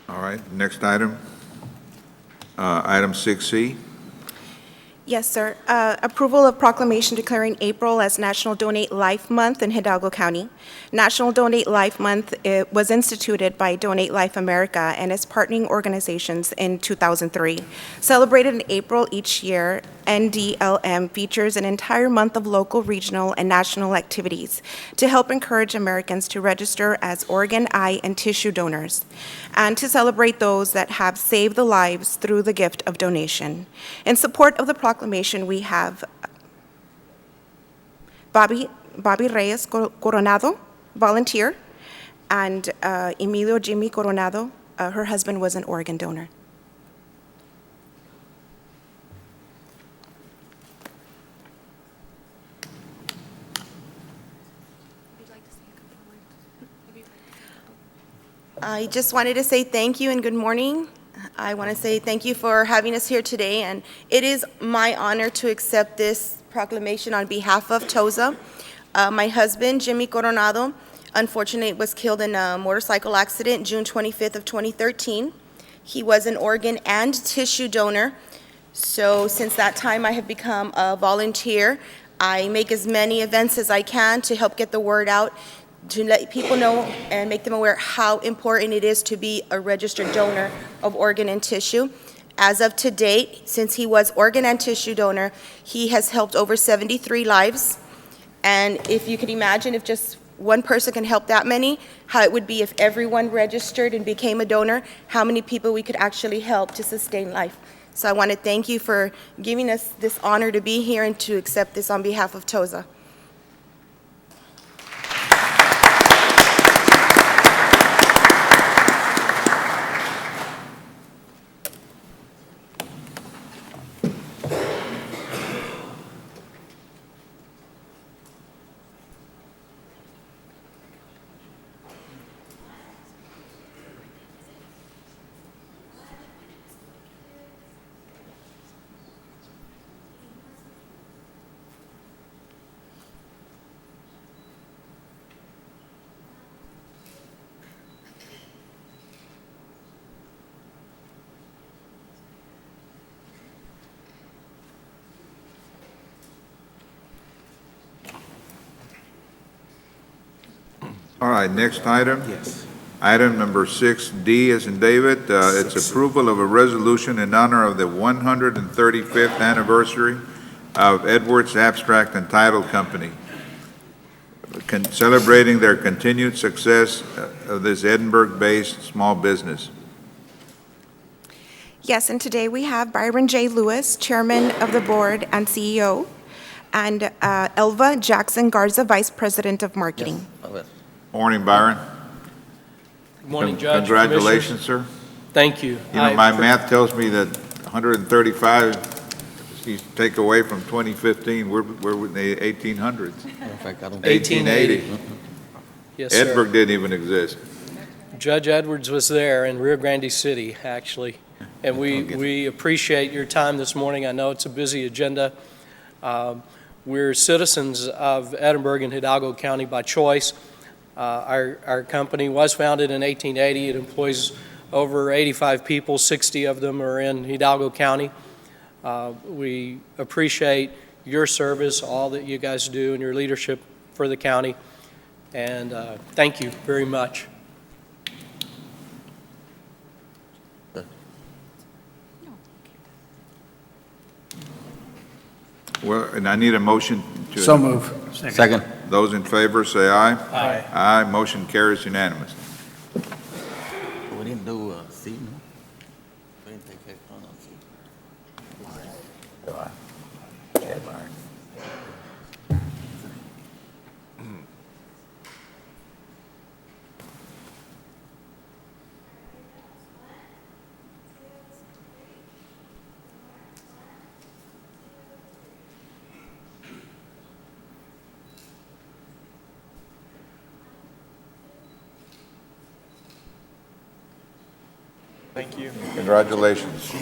All right, next item. Item 6C. Yes, sir. Approval of proclamation declaring April as National Donate Life Month in Hidalgo County. National Donate Life Month was instituted by Donate Life America and its partnering organizations in 2003. Celebrated in April each year, NDLM features an entire month of local, regional, and national activities to help encourage Americans to register as organ, eye, and tissue donors, and to celebrate those that have saved the lives through the gift of donation. In support of the proclamation, we have Bobby Reyes Coronado, volunteer, and Emilio Jimmy Coronado. Her husband was an organ donor. I just wanted to say thank you and good morning. I want to say thank you for having us here today, and it is my honor to accept this proclamation on behalf of TOSA. My husband, Jimmy Coronado, unfortunately was killed in a motorcycle accident June 25th of 2013. He was an organ and tissue donor, so since that time I have become a volunteer. I make as many events as I can to help get the word out, to let people know and make them aware how important it is to be a registered donor of organ and tissue. As of to date, since he was organ and tissue donor, he has helped over 73 lives. And if you could imagine if just one person can help that many, how it would be if everyone registered and became a donor, how many people we could actually help to sustain life. So I want to thank you for giving us this honor to be here and to accept this on behalf of TOSA. All right, next item. Yes. Item number 6D as in David. It's approval of a resolution in honor of the 135th anniversary of Edwards Abstract and Title Company, celebrating their continued success of this Edinburgh-based small business. Yes, and today we have Byron J. Lewis, Chairman of the Board and CEO, and Elva Jackson Garza, Vice President of Marketing. Morning, Byron. Good morning, Judge. Congratulations, sir. Thank you. You know, my math tells me that 135 you take away from 2015, we're in the 1800s. In fact, I don't. 1880. Yes, sir. Edinburgh didn't even exist. Judge Edwards was there in Rio Grande City, actually. And we appreciate your time this morning. I know it's a busy agenda. We're citizens of Edinburgh and Hidalgo County by choice. Our company was founded in 1880. It employs over 85 people. 60 of them are in Hidalgo County. We appreciate your service, all that you guys do, and your leadership for the county. And thank you very much. Well, and I need a motion to. So move. Second. Those in favor, say aye. Aye. Aye, motion carries unanimous. We didn't do C, no? We didn't take action on C. Thank you. Congratulations.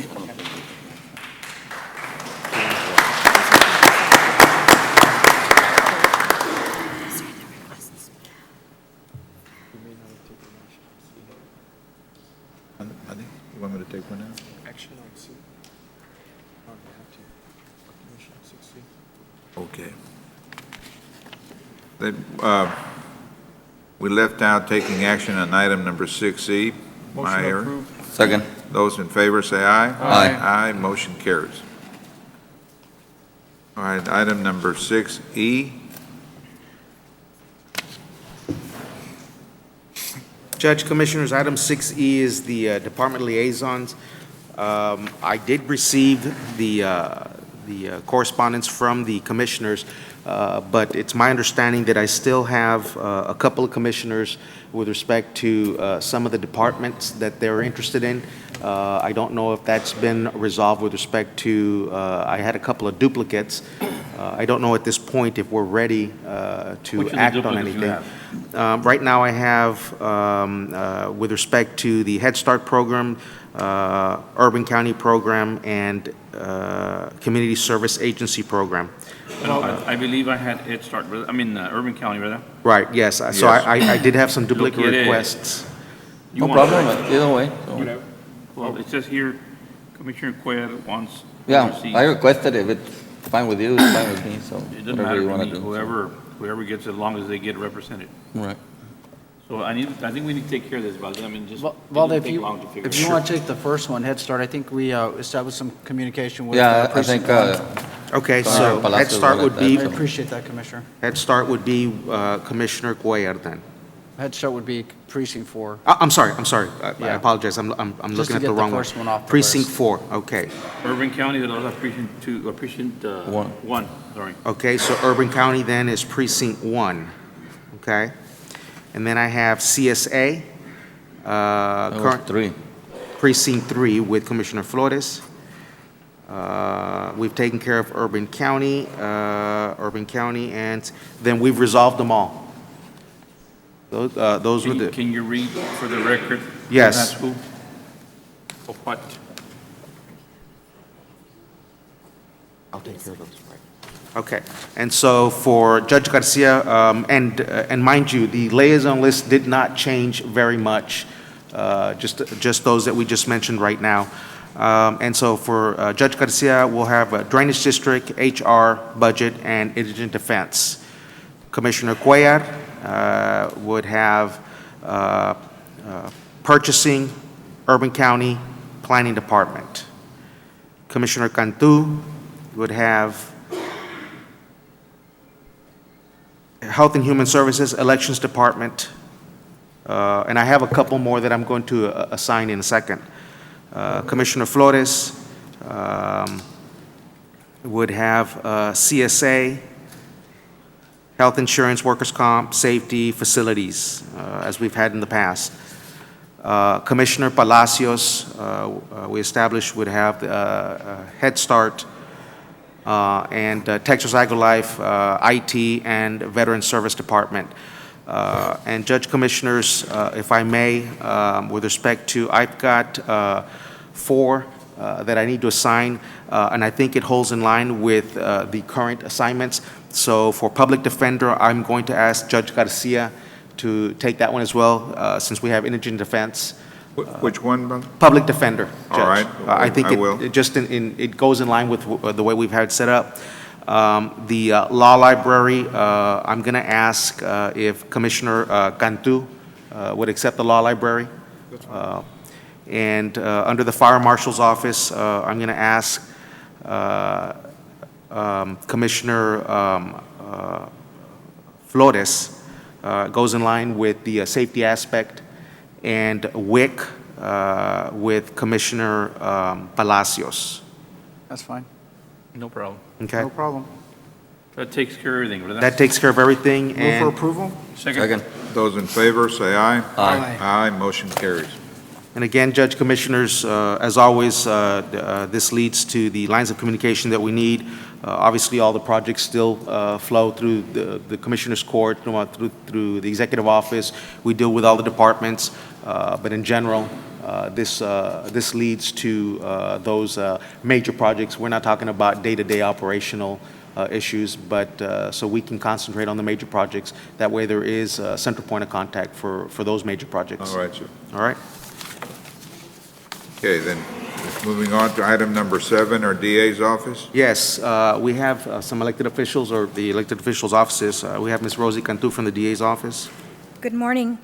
I think, you want me to take one now? Action on C. Oh, you have to. Commission 6C. Okay. Then, we left out taking action on item number 6E. Motion Meyer. approved. Second. Those in favor say aye. Aye. Aye, motion carries. All right, item number 6E. Judge, Commissioners, item 6E is the department liaisons. I did receive the correspondence from the commissioners, but it's my understanding that I still have a couple of commissioners with respect to some of the departments that they're interested in. I don't know if that's been resolved with respect to, I had a couple of duplicates. I don't know at this point if we're ready to act on anything. Right now I have, with respect to the Head Start program, Urban County program, and Community Service Agency program. I believe I had Head Start, Urban County, rather. Right, yes. So I did have some duplicate Look, requests. No problem, either way. So. Well, it says here, Commissioner Cuellar wants. Yeah, overseas. I requested it. If it's fine with you, it's fine with me, so It doesn't whatever matter you to want me, to do. whoever gets it, as long as they get represented. Right. So I think we need to take care of this, Valde. Just, it Valde, didn't take long to figure if it you out. want to take the first one, Head Start, I think we established some communication with. Yeah, I think, Okay, so Head Palacios Start wanted would be, I appreciate that, Commissioner. Head Start would be Commissioner Cuellar then. Head Start would be Precinct 4. I'm sorry. I Yeah. apologize. I'm Just looking to at get the the wrong one. first one off the Precinct list. 4, okay. Urban County, that was precinct 2, or precinct One. sorry. Okay, so Urban County then is Precinct 1, okay? And then I have CSA, that was current 3. Precinct 3 with Commissioner Flores. We've taken care of Urban County, and then we've resolved them all. Those were the, Can you read for the record? Yes. That's who? Of what? I'll take care of those, right. Okay, and so for Judge Garcia, and mind you, the liaison list did not change very much, just those that we just mentioned right now. And so for Judge Garcia, we'll have Drainage District, HR, Budget, and Indigent Defense. Commissioner Cuellar would have Purchasing, Urban County, Planning Department. Commissioner Cantu would have Health and Human Services, Elections Department, and I have a couple more that I'm going to assign in a second. Commissioner Flores would have CSA, Health Insurance, Workers' Comp, Safety, Facilities, as we've had in the past. Commissioner Palacios, we established, would have Head Start, and Texas AgriLife, IT, and Veteran Service Department. And Judge Commissioners, if I may, with respect to, I've got 4 that I need to assign, and I think it holds in line with the current assignments. So for Public Defender, I'm going to ask Judge Garcia to take that one as well, since we have Indigent Defense. Which one, brother? Public Defender, Judge. All right, I think I will. it just it goes in line with the way we've had it set up. The Law Library, I'm going to ask if Commissioner Cantu would accept the Law Library. And under the Fire Marshal's Office, I'm going to ask Commissioner Flores, goes in line with the safety aspect, and WIC with Commissioner Palacios. That's fine. No problem. Okay? No problem. That takes care of everything, ¿verdad? That takes care of everything, Move for and approval? Second. Those in favor, say aye. Aye. Aye, motion carries. And again, Judge Commissioners, as always, this leads to the lines of communication that we need. Obviously, all the projects still flow through the Commissioner's Court, through the Executive Office. We deal with all the departments, but in general, this leads to those major projects. We're not talking about day-to-day operational issues, but so we can concentrate on the major projects. That way, there is a central point of contact for those major projects. All right, sir. All right? Okay, then, moving on to item number 7, our DA's office. Yes, we have some elected officials, or the elected officials' offices. We have Ms. Rosie Cantu from the DA's office. Good morning.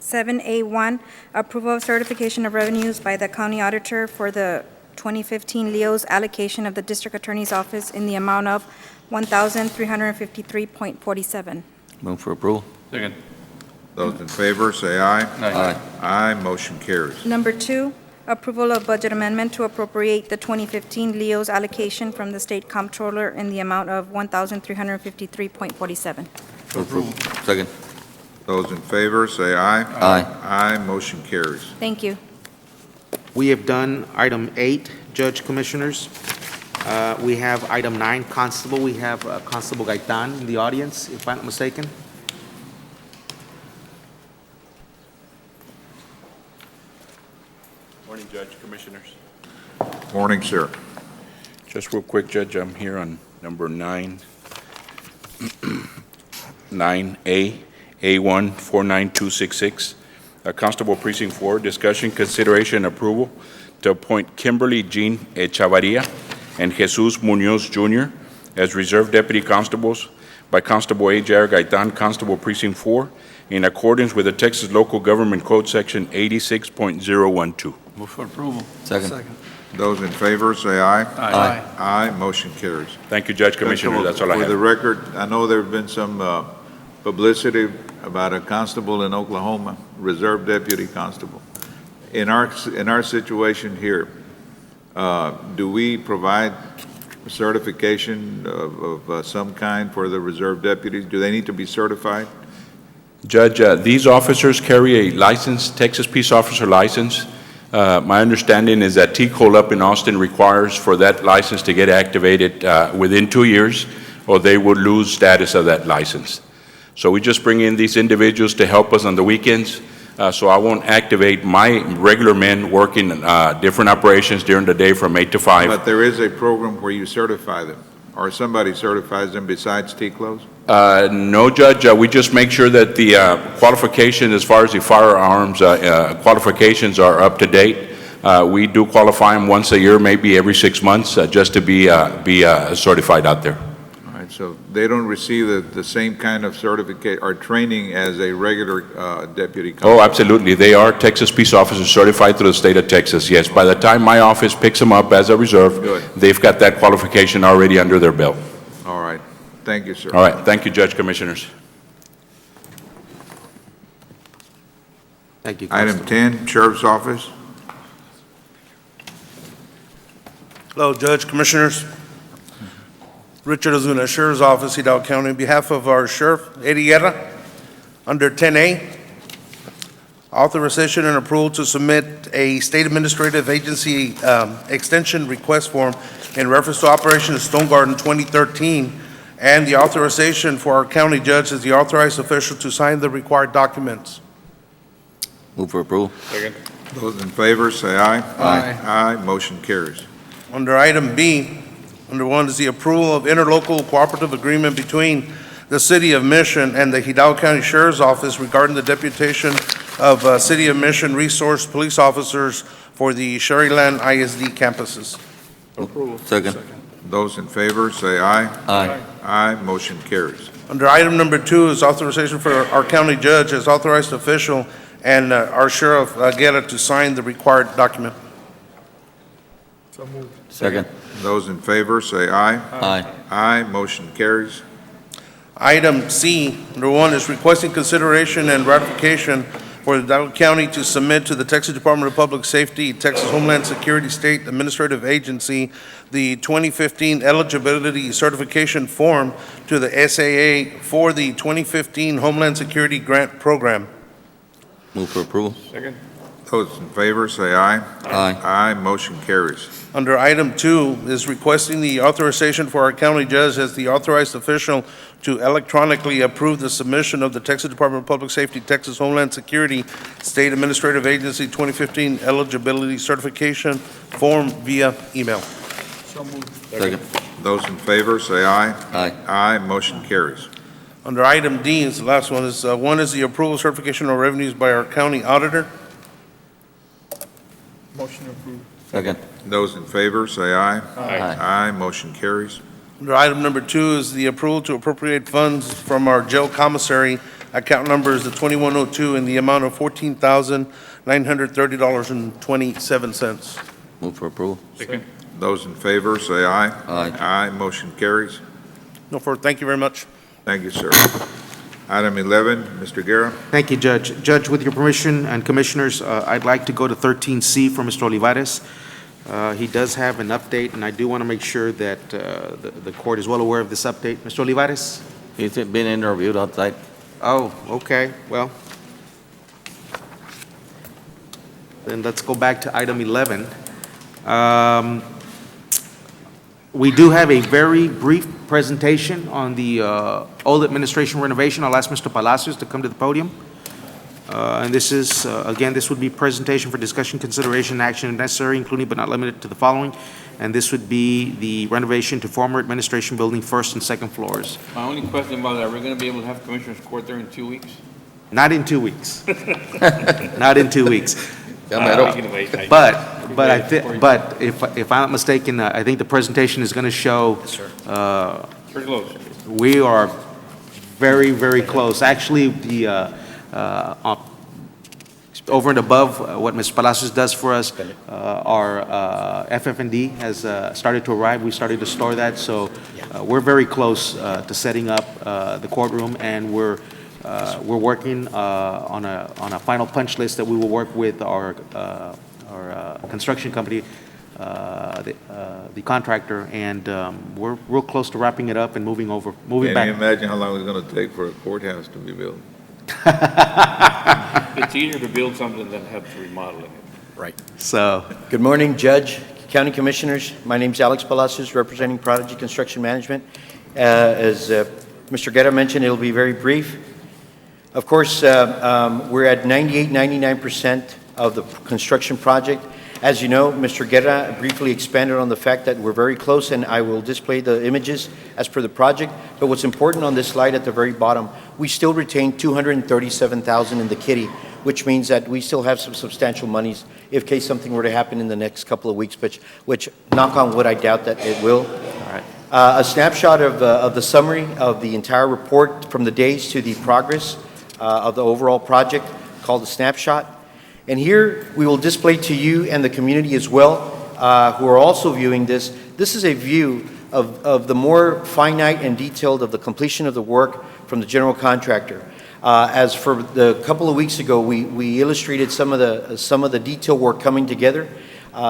7A1, approval of certification of revenues by the county auditor for the 2015 Leo's allocation of the district attorney's office in the amount of $1,353.47. Move for approval. Second. Those in favor, say aye. Aye. Aye, motion carries. Number 2, approval of budget amendment to appropriate the 2015 Leo's allocation from the state comptroller in the amount of $1,353.47. Approval. Second. Those in favor, say aye. Aye. Aye, motion carries. Thank you. We have done item 8, Judge Commissioners. We have item 9, Constable. We have Constable Gaitan in the audience, if I'm not mistaken. Morning, Judge, Commissioners. Morning, sir. Just real quick, Judge, I'm here on number 9, 9A, A1 49266, Constable Precinct 4, discussion, consideration, approval to appoint Kimberly Jean Echavarria and Jesus Munoz Jr. as reserve deputy constables by Constable A. J.R. Gaitan, Constable Precinct 4, in accordance with the Texas Local Government Code Section 86.012. Move for approval. Second. Those in favor, say aye. Aye. Aye, motion carries. Thank you, Judge, Commissioner. That's all I For the have. record, I know there have been some publicity about a constable in Oklahoma, reserve deputy constable. In our situation here, do we provide certification of some kind for the reserve deputies? Do they need to be certified? Judge, these officers carry a license, Texas Peace Officer license. My understanding is that TCOL up in Austin requires for that license to get activated within 2 years, or they would lose status of that license. So we just bring in these individuals to help us on the weekends, so I won't activate my regular men working different operations during the day from 8 to 5. But there is a program where you certify them, or somebody certifies them besides TCLOS? No, Judge, we just make sure that the qualification as far as the firearms qualifications are up to date. We do qualify them once a year, maybe every 6 months, just to be certified out there. All right, so they don't receive the same kind of certificate or training as a regular deputy constable? Oh, absolutely. They are Texas Peace Officers certified through the state of Texas, yes. By the time my office picks them up as a reserve, Good. they've got that qualification already under their belt. All right, thank you, sir. All right, thank you, Judge, Commissioners. Thank you, Item Constable. 10, Sheriff's Office. Hello, Judge, Commissioners. Richard Ozuna, Sheriff's Office, Hidalgo County. On behalf of our Sheriff, Eddie Guerra, under 10A, authorization and approval to submit a state administrative agency extension request form in reference to Operation Stone Garden 2013, and the authorization for our county judge as the authorized official to sign the required documents. Move for approval. Those in favor, say aye. Aye. Aye, motion carries. Under item B, under 1 is the approval of interlocal cooperative agreement between the City of Mission and the Hidalgo County Sheriff's Office regarding the deputation of City of Mission resource police officers for the Sherryland ISD campuses. Second. Those in favor, say aye. Aye. Aye, motion carries. Under item number 2 is authorization for our county judge as authorized official and our Sheriff Guerra to sign the required document. Second. Those in favor, say aye. Aye. Aye, motion carries. Item C, number 1, is requesting consideration and ratification for the Hidalgo County to submit to the Texas Department of Public Safety, Texas Homeland Security State Administrative Agency, the 2015 eligibility certification form to the SAA for the 2015 Homeland Security Grant Program. Move for approval. Those in favor, say aye. Aye. Aye, motion carries. Under item 2 is requesting the authorization for our county judge as the authorized official to electronically approve the submission of the Texas Department of Public Safety, Texas Homeland Security State Administrative Agency 2015 eligibility certification form via email. Second. Those in favor, say aye. Aye. Aye, motion carries. Under item D is the last one, is one is the approval certification of revenues by our county auditor. Second. Those in favor, say aye. Aye. Aye, motion carries. Under item number 2 is the approval to appropriate funds from our jail commissary. Account number is the 2102 in the amount of $14,930.27. Move for approval. Those in favor, say aye. Aye. Aye, motion carries. No further, thank you very much. Thank you, sir. Item 11, Mr. Guerra. Thank you, Judge. Judge, with your permission and Commissioners, I'd like to go to 13C for Mr. Olivares. He does have an update, and I do want to make sure that the court is well aware of this update. Mr. Olivares? He's been interviewed outside. Oh, okay, well. Then let's go back to item 11. We do have a very brief presentation on the old administration renovation. I'll ask Mr. Palacios to come to the podium. And this is, again, this would be presentation for discussion, consideration, and action if necessary, including but not limited to the following. And this would be the renovation to former administration building, first and second floors. My only question about that, are we going to be able to have Commissioners Court there in 2 weeks? Not in 2 weeks. Not in 2 weeks. But if I'm not mistaken, I think the presentation is going to show. Pretty close. We are very, very close. Actually, over and above what Ms. Palacios does for us, our FF&D has started to arrive. We started to store that, so we're very close to setting up the courtroom, and we're working on a final punch list that we will work with our construction company, the contractor, and we're real close to wrapping it up and moving back. Can you imagine how long it's going to take for a courthouse to be built? It's easier to build something than have to remodel it. Right. So. Good morning, Judge, County Commissioners. My name's Alex Palacios, representing Prodigy Construction Management. As Mr. Guerra mentioned, it'll be very brief. Of course, we're at 99% of the construction project. As you know, Mr. Guerra briefly expanded on the fact that we're very close, and I will display the images as per the project. But what's important on this slide at the very bottom, we still retain $237,000 in the kitty, which means that we still have some substantial monies if case something were to happen in the next couple of weeks, which knock on wood, I doubt that it will. All right. A snapshot of the summary of the entire report from the days to the progress of the overall project, called the snapshot. And here we will display to you and the community as well, who are also viewing this. This is a view of the more finite and detailed of the completion of the work from the general contractor. As for the couple of weeks ago, we illustrated some of the detail work coming together.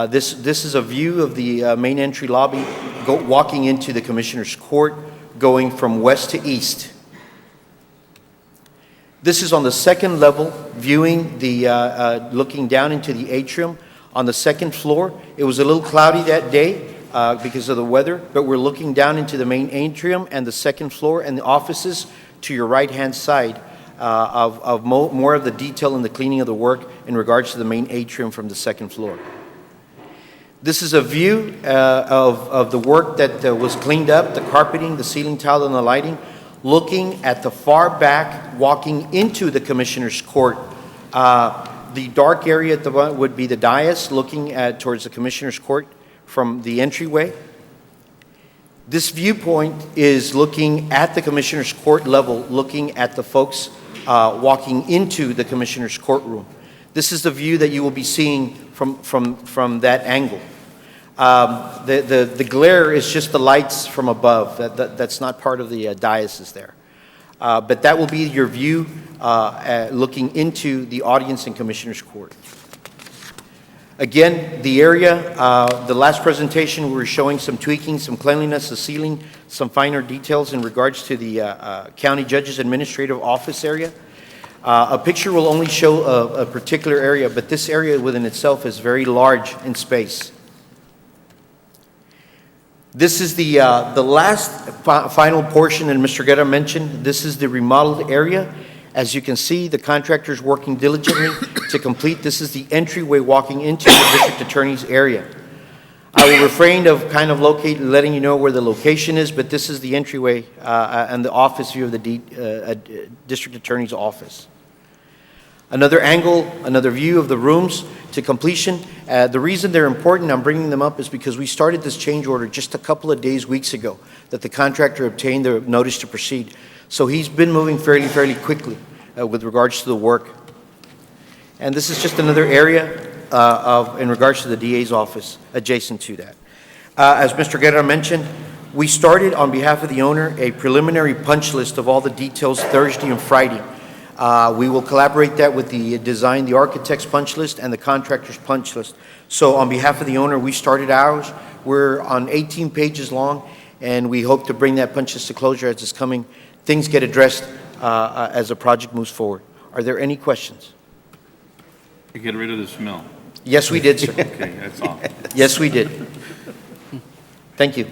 This is a view of the main entry lobby, walking into the Commissioner's Court, going from west to east. This is on the second level, viewing looking down into the atrium on the second floor. It was a little cloudy that day, because of the weather, but we're looking down into the main atrium and the second floor and the offices to your right-hand side of more of the detail and the cleaning of the work in regards to the main atrium from the second floor. This is a view of the work that was cleaned up, the carpeting, the ceiling tile, and the lighting, looking at the far back, walking into the Commissioner's Court. The dark area at the front would be the dais looking towards the Commissioner's Court from the entryway. This viewpoint is looking at the Commissioner's Court level, looking at the folks walking into the Commissioner's Courtroom. This is the view that you will be seeing from that angle. The glare is just the lights from above. That's not part of the dais there. But that will be your view looking into the audience in Commissioner's Court. Again, the area, the last presentation, we were showing some tweaking, some cleanliness, the ceiling, some finer details in regards to the County Judge's Administrative Office area. A picture will only show a particular area, but this area within itself is very large in space. This is the last final portion that Mr. Guerra mentioned. This is the remodeled area. As you can see, the contractor's working diligently to complete. This is the entryway walking into the district attorney's area. I will refrain of kind of letting you know where the location is, but this is the entryway and the office view of the district attorney's office. Another angle, another view of the rooms to completion. The reason they're important, I'm bringing them up, is because we started this change order just a couple of weeks ago, that the contractor obtained the notice to proceed. So he's been moving fairly quickly with regards to the work. And this is just another area in regards to the DA's office adjacent to that. As Mr. Guerra mentioned, we started on behalf of the owner a preliminary punch list of all the details Thursday and Friday. We will collaborate that with the architect's punch list and the contractor's punch list. So on behalf of the owner, we started ours. We're on 18 pages long, and we hope to bring that punch list to closure as it's coming. Things get addressed as the project moves forward. Are there any questions? To get rid of the smell. Yes, we did, sir. Okay, that's all. Yes, we did. Thank you.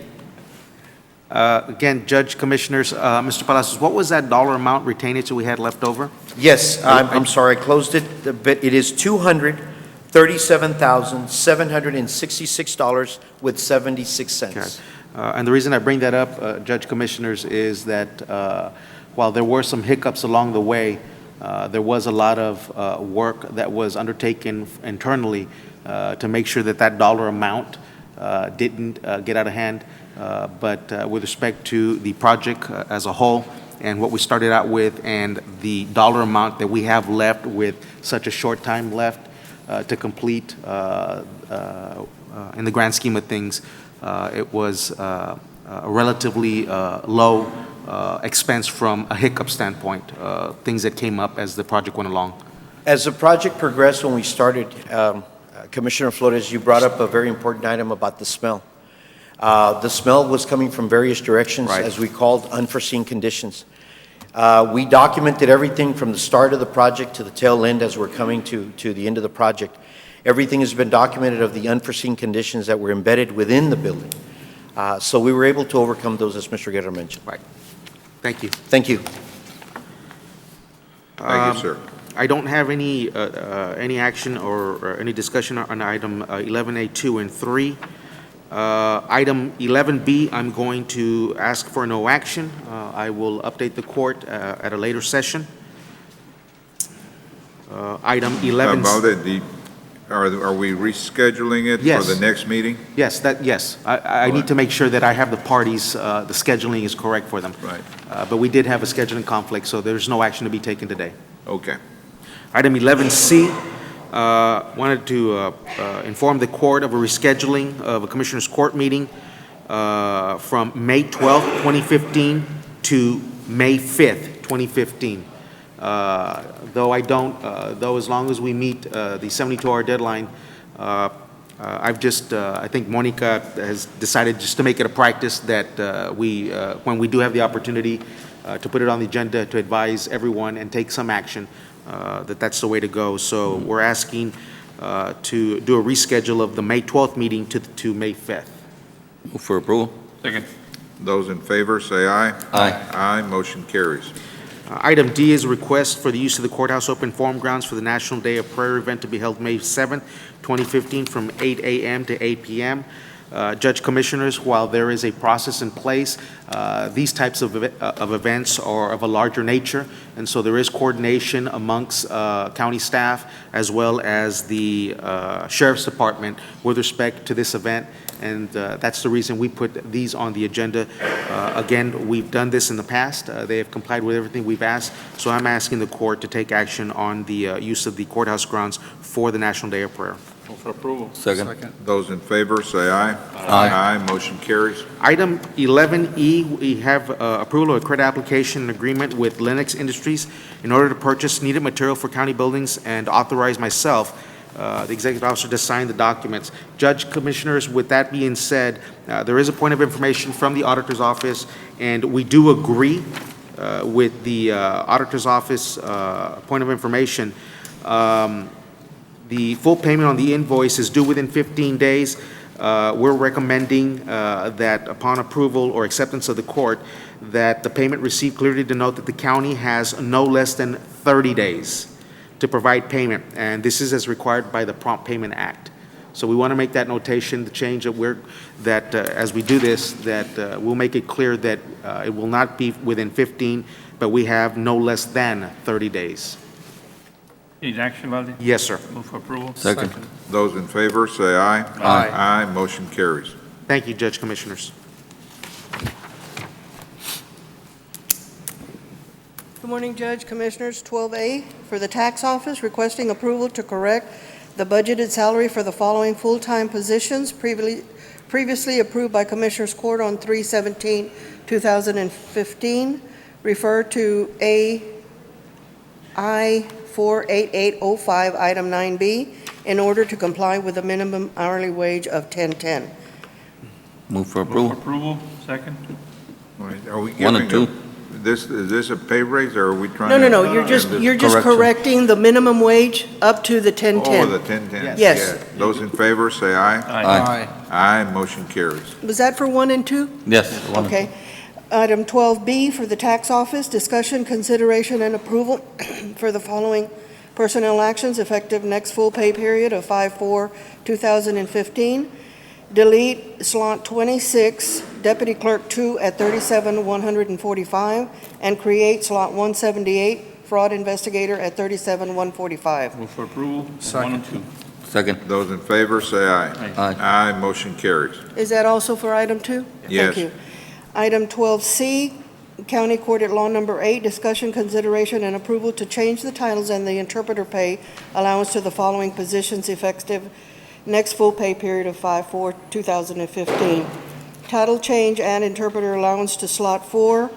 Again, Judge, Commissioners, Mr. Palacios, what was that dollar amount retainage that we had left over? Yes, I'm sorry, I closed it, but it is $237,766.76. Okay. And the reason I bring that up, Judge, Commissioners, is that while there were some hiccups along the way, there was a lot of work that was undertaken internally to make sure that that dollar amount didn't get out of hand. But with respect to the project as a whole and what we started out with and the dollar amount that we have left with such a short time left to complete in the grand scheme of things, it was a relatively low expense from a hiccup standpoint, things that came up as the project went along. As the project progressed when we started, Commissioner Flores, you brought up a very important item about the smell. The smell was coming from various directions, Right. as we called unforeseen conditions. We documented everything from the start of the project to the tail end as we're coming to the end of the project. Everything has been documented of the unforeseen conditions that were embedded within the building. So we were able to overcome those, as Mr. Guerra mentioned. Right. Thank you. Thank you. Thank you, sir. I don't have any action or any discussion on item 11A2 and 3. Item 11B, I'm going to ask for no action. I will update the court at a later session. Item 11. About it, are we rescheduling it Yes. for the next meeting? Yes, I need to make sure that I have the parties, the scheduling is correct for them. Right. But we did have a scheduling conflict, so there's no action to be taken today. Okay. Item 11C, wanted to inform the court of a rescheduling of a Commissioners Court meeting from May 12th, 2015 to May 5th, 2015. Though as long as we meet the 72-hour deadline, I think Monica has decided just to make it a practice that when we do have the opportunity to put it on the agenda to advise everyone and take some action, that's the way to go. So we're asking to do a reschedule of the May 12th meeting to May 5th. Move for approval. Second. Those in favor, say aye. Aye. Aye, motion carries. Item D is a request for the use of the courthouse open forum grounds for the National Day of Prayer event to be held May 7th, 2015, from 8 a.m. to 8 p.m. Judge Commissioners, while there is a process in place, these types of events are of a larger nature, and so there is coordination amongst county staff as well as the Sheriff's Department with respect to this event, and that's the reason we put these on the agenda. Again, we've done this in the past. They have complied with everything we've asked, so I'm asking the court to take action on the use of the courthouse grounds for the National Day of Prayer. Move for approval. Second. Those in favor, say aye. Aye. Aye, motion carries. Item 11E, we have approval of a credit application and agreement with Lennox Industries in order to purchase needed material for county buildings and authorize myself, the executive officer, to sign the documents. Judge, Commissioners, with that being said, there is a point of information from the auditor's office, and we do agree with the auditor's office point of information. The full payment on the invoice is due within 15 days. We're recommending that upon approval or acceptance of the court, that the payment received clearly denote that the county has no less than 30 days to provide payment, and this is as required by the Prompt Payment Act. So we want to make that notation, the change that as we do this, that we'll make it clear that it will not be within 15, but we have no less than 30 days. Need action, Valde? Yes, sir. Move for approval. Second. Those in favor, say aye. Aye. Aye, motion carries. Thank you, Judge, Commissioners. Good morning, Judge, Commissioners. 12A for the Tax Office, requesting approval to correct the budgeted salary for the following full-time positions previously approved by Commissioners Court on 3/17/2015. Refer to AI 48805, Item 9B, in order to comply with the minimum hourly wage of $10.10. Move for Move approval. for approval. Second. All right, are we One and giving two. is this a pay raise, or are we trying No, to? no, no, you're just Correction. correcting the minimum wage up to the Oh, 10.10. the 10-10. Yes. Yeah. Those in favor, say aye. Aye. Aye, motion carries. Was that for 1 and 2? Yes. One and Okay. Item 12B for the Tax Office, discussion, consideration, and approval for the following personnel actions effective next full pay period of 5/4/2015. Delete slot 26, Deputy Clerk 2 at 37,145, and create slot 178, Fraud Investigator at 37,145. Move for approval. One and two. Second. Those in favor, say aye. Aye. Aye, motion carries. Is that also for item 2? Yes. Thank you. Item 12C, County Court at Law Number 8, discussion, consideration, and approval to change the titles and the interpreter pay allowance to the following positions effective next full pay period of 5/4/2015. Title change and interpreter allowance to slot 4,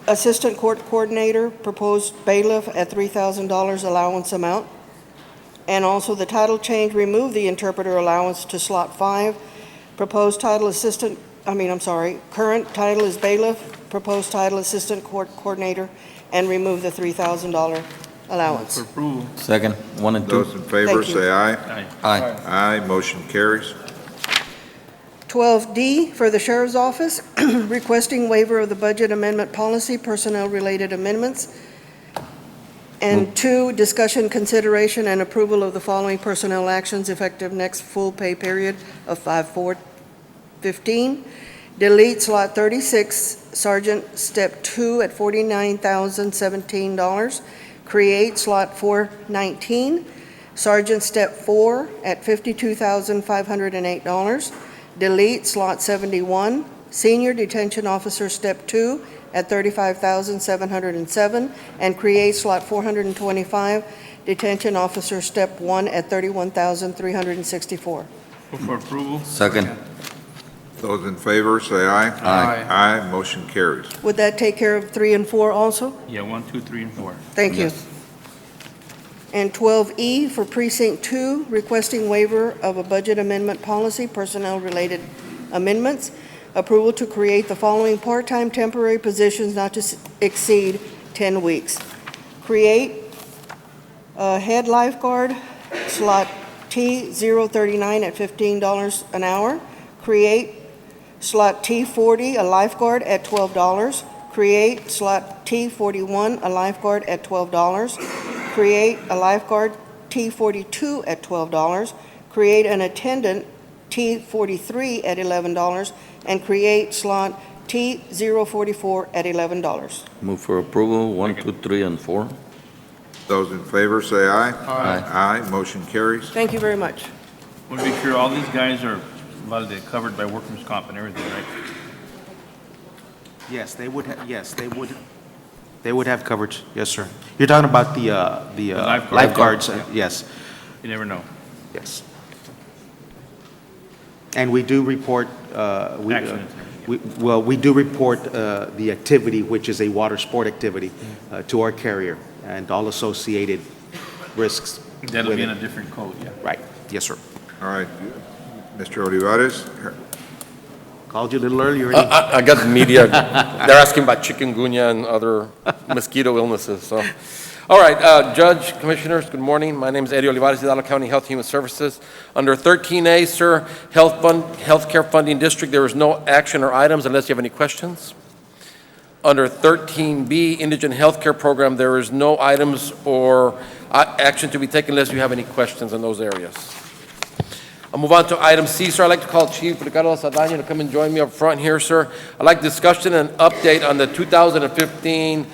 Assistant Court Coordinator, proposed bailiff at $3,000 allowance amount. And also the title change, remove the interpreter allowance to slot 5, proposed title current title is bailiff, proposed title Assistant Court Coordinator, and remove the $3,000 allowance. Move for approval. Second. One and two. Those in favor, Thank you. say aye. Aye. Aye. Aye, motion carries. 12D for the Sheriff's Office, requesting waiver of the budget amendment policy, personnel-related amendments. And 2, discussion, consideration, and approval of the following personnel actions effective next full pay period of 5/4/15. Delete slot 36, Sergeant Step 2 at $49,017. Create slot 419, Sergeant Step 4 at $52,508. Delete slot 71, Senior Detention Officer Step 2 at $35,707, and create slot 425, Detention Officer Step 1 at $31,364. Move for approval. Second. Those in favor, say aye. Aye. Aye, motion carries. Would that take care of 3 and 4 also? Yeah, 1, 2, 3, and 4. Thank you. Yes. And 12E for Precinct 2, requesting waiver of a budget amendment policy, personnel-related amendments. Approval to create the following part-time temporary positions not to exceed 10 weeks. Create head lifeguard, slot T039 at $15 an hour. create slot T40, a lifeguard, at $12. Create slot T41, a lifeguard, at $12. Create a lifeguard T42 at $12. Create an attendant T43 at $11, and create slot T044 at $11. Move for approval, 1, 2, 3, and 4. Those in favor say aye. Aye. Aye, motion carries. Thank you very much. Want to be sure all these guys are, Valde, covered by workers' comp and everything, right? Yes, they would, they would have coverage, yes, sir. You're talking about the lifeguard. lifeguards, Yeah. yes, You never know. yes. And we do report, Accidents. we do report the activity, which is a water sport activity, to our carrier and all associated risks. That'll with be in it. a different code, yeah. Right, yes, sir. All right, Mr. Olivares? Called you a little earlier. I got the media. They're asking about chikungunya and other mosquito illnesses, so. All right, Judge, Commissioners, good morning. My name is Eddie Olivares, Hidalgo County Health and Human Services. Under 13A, sir, Healthcare Funding District, there is no action or items unless you have any questions. Under 13B, Indigent Healthcare Program, there is no items or action to be taken unless you have any questions in those areas. I'll move on to item C, sir. I'd like to call Chief Ricardo Saldaña to come and join me up front here, sir. I'd like discussion and update on the 2015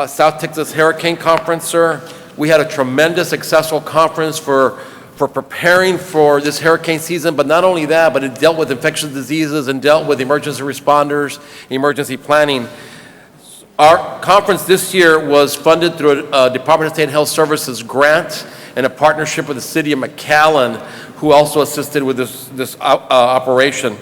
South Texas Hurricane Conference, sir. We had a tremendous, successful conference for preparing for this hurricane season, but not only that, but it dealt with infectious diseases and dealt with emergency responders, emergency planning. Our conference this year was funded through a Department of State Health Services grant and a partnership with the city of McAllen, who also assisted with this operation.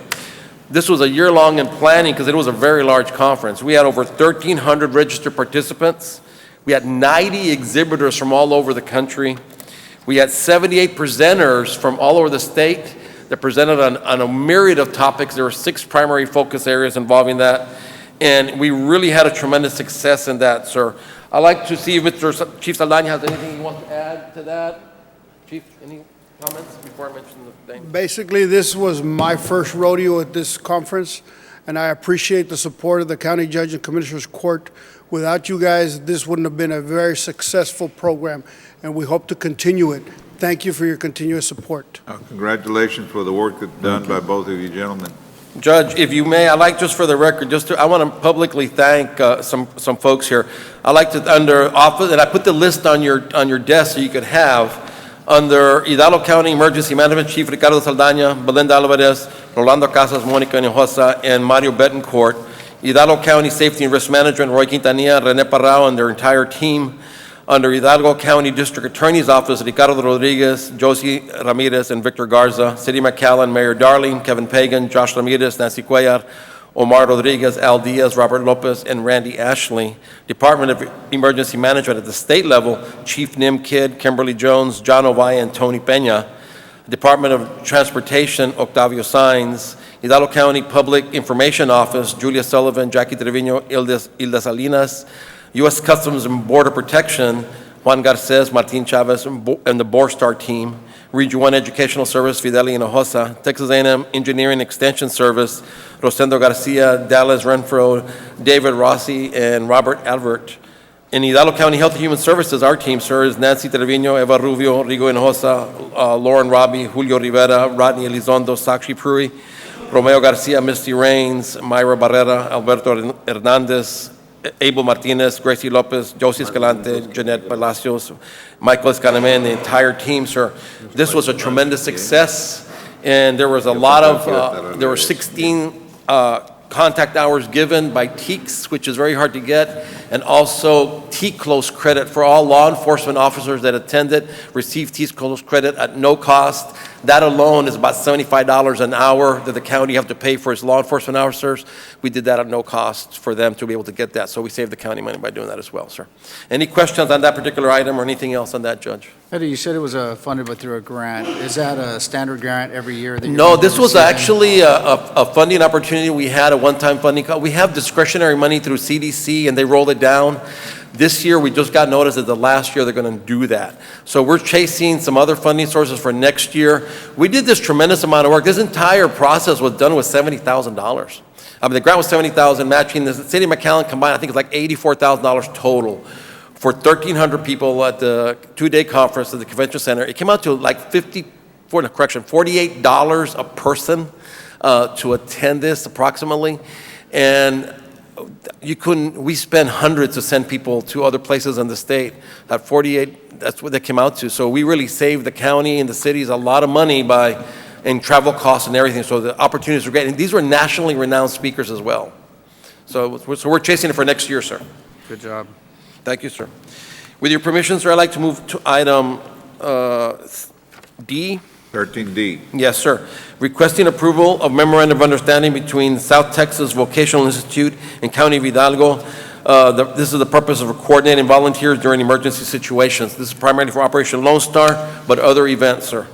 This was a year-long in planning because it was a very large conference. We had over 1,300 registered participants. We had 90 exhibitors from all over the country. We had 78 presenters from all over the state that presented on a myriad of topics. There were 6 primary focus areas involving that. And we really had a tremendous success in that, sir. I'd like to see if Chief Saldaña has anything he wants to add to that. Chief, any comments before I mention the thing? Basically, this was my first rodeo at this conference, and I appreciate the support of the County Judge and Commissioners Court. Without you guys, this wouldn't have been a very successful program, and we hope to continue it. Thank you for your continuous support. Congratulations for the work that's done by both of you gentlemen. Judge, if you may, I'd like, just for the record, I want to publicly thank some folks here. I'd like to, under office, and I put the list on your desk so you could have, under Hidalgo County Emergency Management Chief Ricardo Saldaña, Belinda Alvarez, Rolando Casas, Monica Hinojosa, and Mario Betancourt. Hidalgo County Safety and Risk Management, Roy Quintanilla, Rene Parrao, and their entire team. Under Hidalgo County District Attorney's Office, Ricardo Rodriguez, Josie Ramirez, and Victor Garza. City of McAllen, Mayor Darling, Kevin Pagan, Josh Ramirez, Nancy Cuellar, Omar Rodriguez, Al Diaz, Robert Lopez, and Randy Ashley. Department of Emergency Management at the state level, Chief Nim Kidd, Kimberly Jones, John Ovaya, and Tony Peña. Department of Transportation, Octavio Sainz. Hidalgo County Public Information Office, Julia Sullivan, Jackie Trevino, Hilda Salinas. U.S. Customs and Border Protection, Juan Garces, Martin Chavez, and the Borstar team. Region 1 Educational Service, Fidelia Hinojosa. Texas A&M Engineering Extension Service, Rosendo Garcia, Dallas Renfro, David Rossi, and Robert Albert. In Hidalgo County Health and Human Services, our team, sir, is Nancy Trevino, Eva Rubio, Rigo Hinojosa, Lauren Robbie, Julio Rivera, Rodney Elizondo, Sakshi Puri, Romeo Garcia, Misty Rains, Myra Barrera, Alberto Hernandez, Abel Martinez, Gracie Lopez, Josie Escalante, Jeanette Palacios, Michael Escaname, the entire team, sir. This was a tremendous success, and there was a lot of, there were 16 contact hours given by TEACS, which is very hard to get, and also T-Close credit for all law enforcement officers that attended, received T-Close credit at no cost. That alone is about $75 an hour that the county have to pay for its law enforcement officers. We did that at no cost for them to be able to get that, so we saved the county money by doing that as well, sir. Any questions on that particular item or anything else on that, Judge? Eddie, you said it was funded but through a grant. Is that a standard grant every year? That No, this was actually a funding opportunity. We had a one-time funding. We have discretionary money through CDC, and they rolled it down. This year, we just got notice that the last year they're going to do that. So we're chasing some other funding sources for next year. We did this tremendous amount of work. This entire process was done with $70,000. I mean, the grant was $70,000, matching the city of McAllen combined, I think it's like $84,000 total for 1,300 people at the two-day conference at the convention center. It came out to like $48 a person to attend this approximately. And we spend hundreds to send people to other places in the state. At 48, that's what they came out to. So we really saved the county and the cities a lot of money in travel costs and everything. So the opportunities were great. And these were nationally renowned speakers as well. So we're chasing it for next year, sir. Good job. Thank you, sir. With your permission, sir, I'd like to move to item D. 13D. Yes, sir. Requesting approval of memorandum of understanding between South Texas Vocational Institute and County of Hidalgo. This is the purpose of coordinating volunteers during emergency situations. This is primarily for Operation Lone Star, but other events, sir.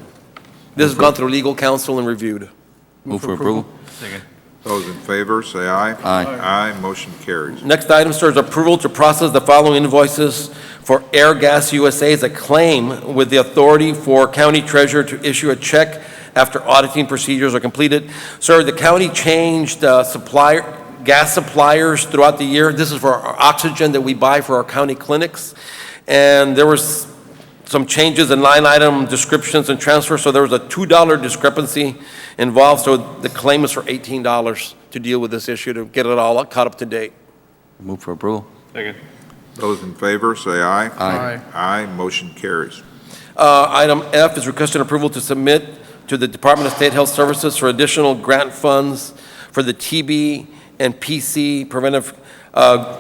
This has gone through legal counsel and reviewed. Move for approval. Second. Those in favor, say aye. Aye. Aye, motion carries. Next item, sir, is approval to process the following invoices for Air Gas USA as a claim with the authority for county treasurer to issue a check after auditing procedures are completed. Sir, the county changed gas suppliers throughout the year. This is for our oxygen that we buy for our county clinics. And there was some changes in line item descriptions and transfers, so there was a $2 discrepancy involved. So the claim is for $18 to deal with this issue, to get it all caught up to date. Move for approval. Second. Those in favor, say aye. Aye. Aye, motion carries. Item F is requesting approval to submit to the Department of State Health Services for additional grant funds for the TB and PC preventive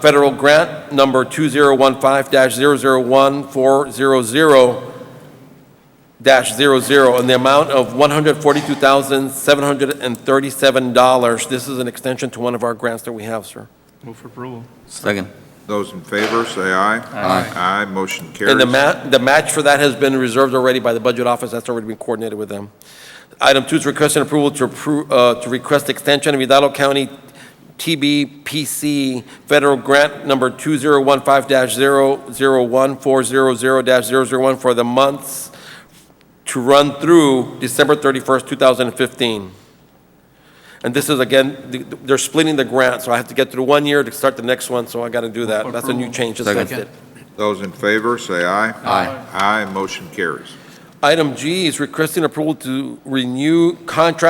federal grant number 2015-001400-00 in the amount of $142,737. This is an extension to one of our grants that we have, sir. Move for approval. Second. Those in favor, say aye. Aye. Aye, motion carries. And the match for that has been reserved already by the budget office. That's already been coordinated with them. Item 2 is requesting approval to request extension of Hidalgo County TBPC federal grant number 2015-001400-001 for the months to run through December 31st, 2015. And this is, again, they're splitting the grant, so I have to get through 1 year to start the next one, so I got to do that. That's a new change. Just Second. it. Those in favor, say aye. Aye. Aye, motion carries. Item G is requesting approval to renew grant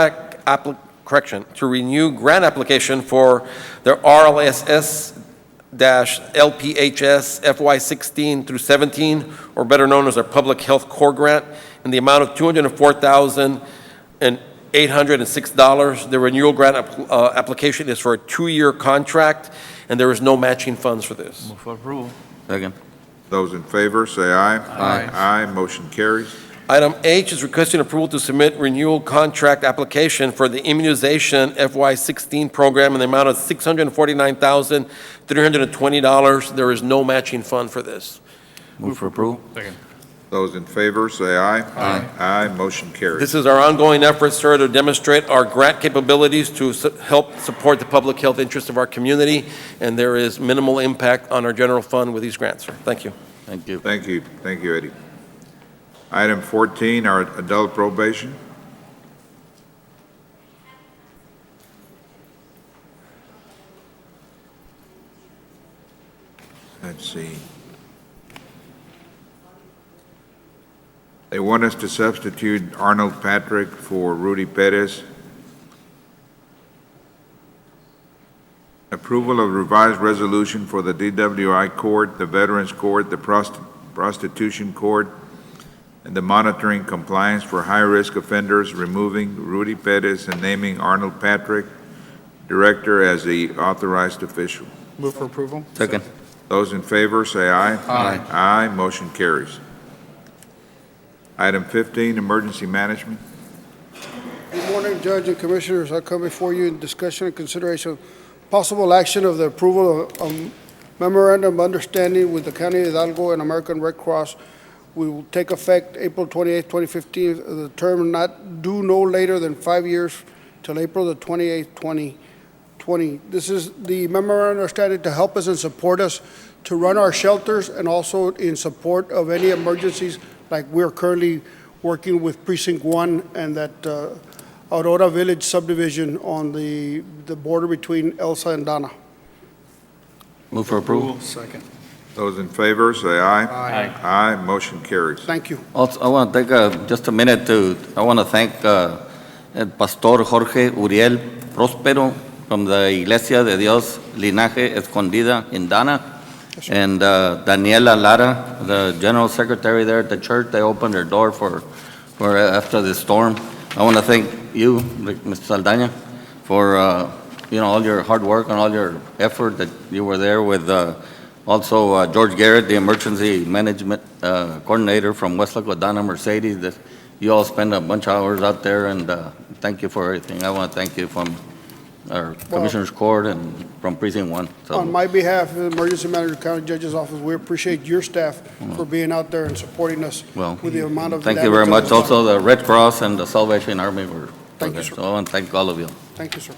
application for their RLSS-LPHS FY16 through 17, or better known as our Public Health Core Grant, in the amount of $204,806. The renewal grant application is for a 2-year contract, and there is no matching funds for this. Move for approval. Second. Those in favor, say aye. Aye. Aye, motion carries. Item H is requesting approval to submit renewal contract application for the immunization FY16 program in the amount of $649,320. There is no matching fund for this. Move for approval. Second. Those in favor, say aye. Aye. Aye, motion carries. This is our ongoing effort, sir, to demonstrate our grant capabilities to help support the public health interests of our community, and there is minimal impact on our general fund with these grants, sir. Thank you. Thank you. Thank you. Thank you, Eddie. Item 14, our adult probation. Let's see. They want us to substitute Arnold Patrick for Rudy Perez. Approval of revised resolution for the DWI Court, the Veterans Court, the Prostitution Court, and the monitoring compliance for high-risk offenders, removing Rudy Perez and naming Arnold Patrick, Director, as the authorized official. Move for approval. Second. Those in favor, say aye. Aye. Aye, motion carries. Item 15, emergency management. Good morning, Judge and Commissioners. I come before you in discussion and consideration of possible action of the approval of memorandum of understanding with the County of Hidalgo and American Red Cross. We will take effect April 28, 2015, the term not due no later than 5 years till April the 28th, 2020. This is the memorandum of understanding to help us and support us to run our shelters and also in support of any emergencies, like we're currently working with Precinct 1 and that Aurora Village subdivision on the border between Elsa and Dana. Move for approval. Second. Those in favor, say aye. Aye. Aye, motion carries. Thank you. Also, I want to take just a minute I want to thank Pastor Jorge Uriel Próspero from the Iglesia de Dios Linaje Escondida in Dana, and Daniela Lara, the General Secretary there at the church. They opened their door for after the storm. I want to thank you, Mr. Saldaña, for all your hard work and all your effort that you were there with. Also, George Garrett, the emergency management coordinator from West Dana Mercedes, that you all spend a bunch of hours out there, and thank you for everything. I want to thank you from our Commissioner's Court and from Precinct 1. So, On my behalf, the Emergency Manager, County Judge's Office, we appreciate your staff for being out there and supporting us with the amount of thank you very much. Also, the Red Cross and the Salvation Army were Thank you, there. sir. So I want to thank all of you. Thank you, sir.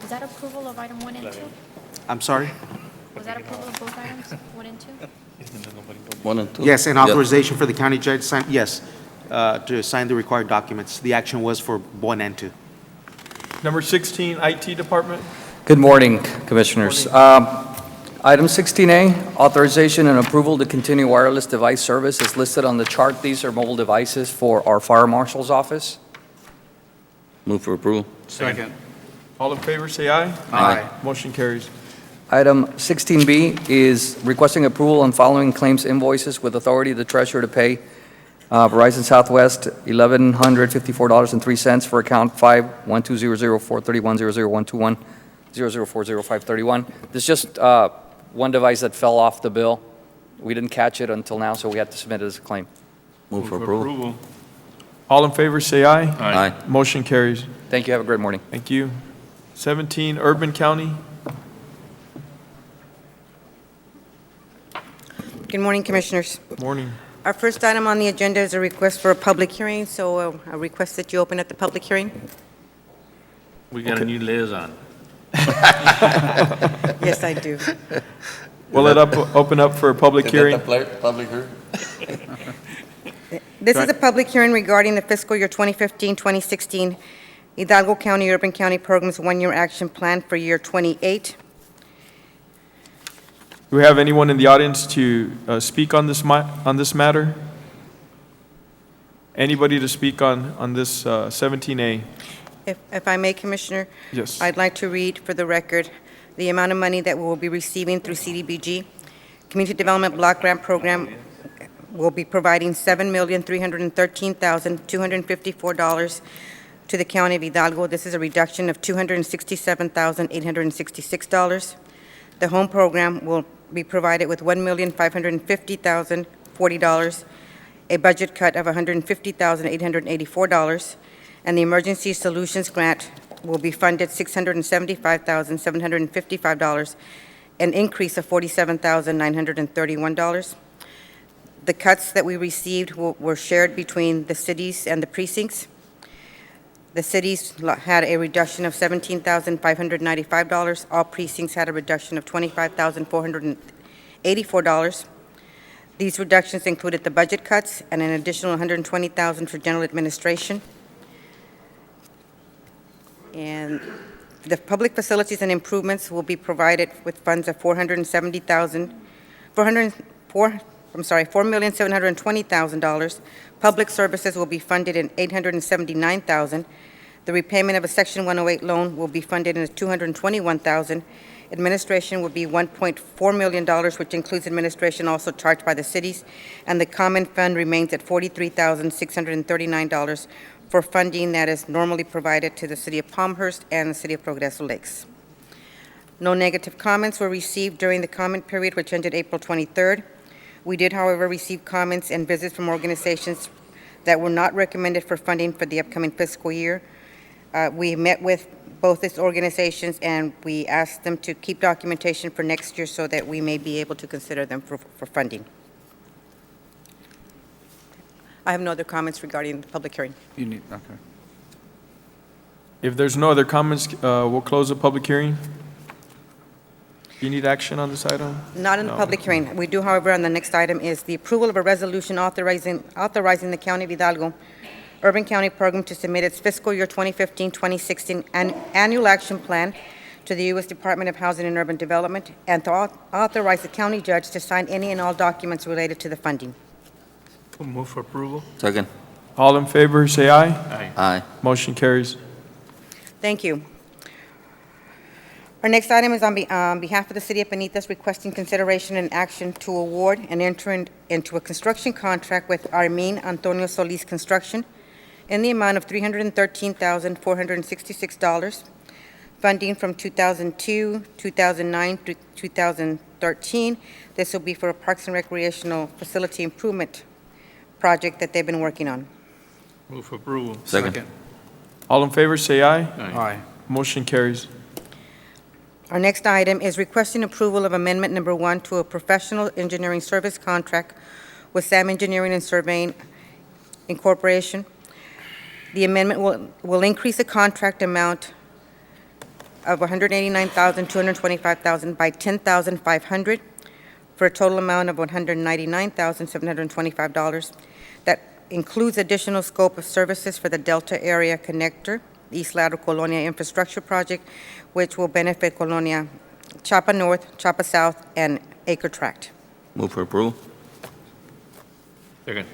Is that approval of item 1 and 2? I'm sorry? Was that approval of both items, 1 and 2? 1 and 2? Yes, and Yep. authorization for the county judge to sign, yes, to sign the required documents. The action was for 1 and 2. Number 16, IT Department. Good morning, Commissioners. Item 16A, authorization and approval to continue wireless device service is listed on the chart. These are mobile devices for our Fire Marshal's office. Move for approval. Second. All in favor, say aye. Aye. Motion carries. Item 16B is requesting approval on following claims invoices with authority of the treasurer to pay Verizon Southwest $1,154.03 for account 512004310012100400531. This is just one device that fell off the bill. We didn't catch it until now, so we had to submit it as a claim. Move for approval. All in favor, say aye. Aye. Motion carries. Thank you. Have a great morning. Thank you. 17, Urban County. Good morning, Commissioners. Morning. Our first item on the agenda is a request for a public hearing, so I request that you open at the public hearing. We got a new liaison. Yes, I do. Will it open up for a public hearing? Public hearing? This is a public hearing regarding the fiscal year 2015-2016 Hidalgo County Urban County Programs One-Year Action Plan for year 28. Do we have anyone in the audience to speak on this matter? Anybody to speak on this 17A? If I may, Commissioner? Yes. I'd like to read for the record the amount of money that we will be receiving through CDBG. Community Development Block Grant Program will be providing $7,313,254 to the County of Hidalgo. This is a reduction of $267,866. The Home Program will be provided with $1,550,040, a budget cut of $150,884, and the Emergency Solutions Grant will be funded $675,755, an increase of $47,931. The cuts that we received were shared between the cities and the precincts. The cities had a reduction of $17,595. All precincts had a reduction of $25,484. These reductions included the budget cuts and an additional $120,000 for general administration. And the public facilities and improvements will be provided with funds of $4,720,000. Public services will be funded in $879,000. The repayment of a Section 108 loan will be funded in $221,000. Administration will be $1.4 million, which includes administration also charged by the cities. And the common fund remains at $43,639 for funding that is normally provided to the City of Palmhurst and the City of Progreso Lakes. No negative comments were received during the comment period, which ended April 23rd. We did, however, receive comments and visits from organizations that were not recommended for funding for the upcoming fiscal year. We met with both these organizations, and we asked them to keep documentation for next year so that we may be able to consider them for funding. I have no other comments regarding the public hearing. You need, okay. If there's no other comments, we'll close the public hearing. Do you need action on this item? Not in the No. public hearing. We do, however, on the next item is the approval of a resolution authorizing the County of Hidalgo Urban County Program to submit its fiscal year 2015-2016 annual action plan to the U.S. Department of Housing and Urban Development, and to authorize the county judge to sign any and all documents related to the funding. Move for approval. Second. All in favor, say aye. Aye. Aye. Motion carries. Thank you. Our next item is on behalf of the City of Benitez, requesting consideration and action to award and enter into a construction contract with Armin Antonio Solis Construction in the amount of $313,466, funding from 2002, 2009 to 2013. This will be for a Parks and Recreational Facility Improvement project that they've been working on. Move for approval. Second. All in favor, say aye. Aye. Motion carries. Our next item is requesting approval of Amendment Number 1 to a professional engineering service contract with SAM Engineering and Surveying Incorporation. The amendment will increase the contract amount of $189,225,000 by $10,500 for a total amount of $199,725. That includes additional scope of services for the Delta Area Connector, East Lateral Colonia Infrastructure Project, which will benefit Colonia Chapa North, Chapa South, and Acre Tract. Move for approval. Second.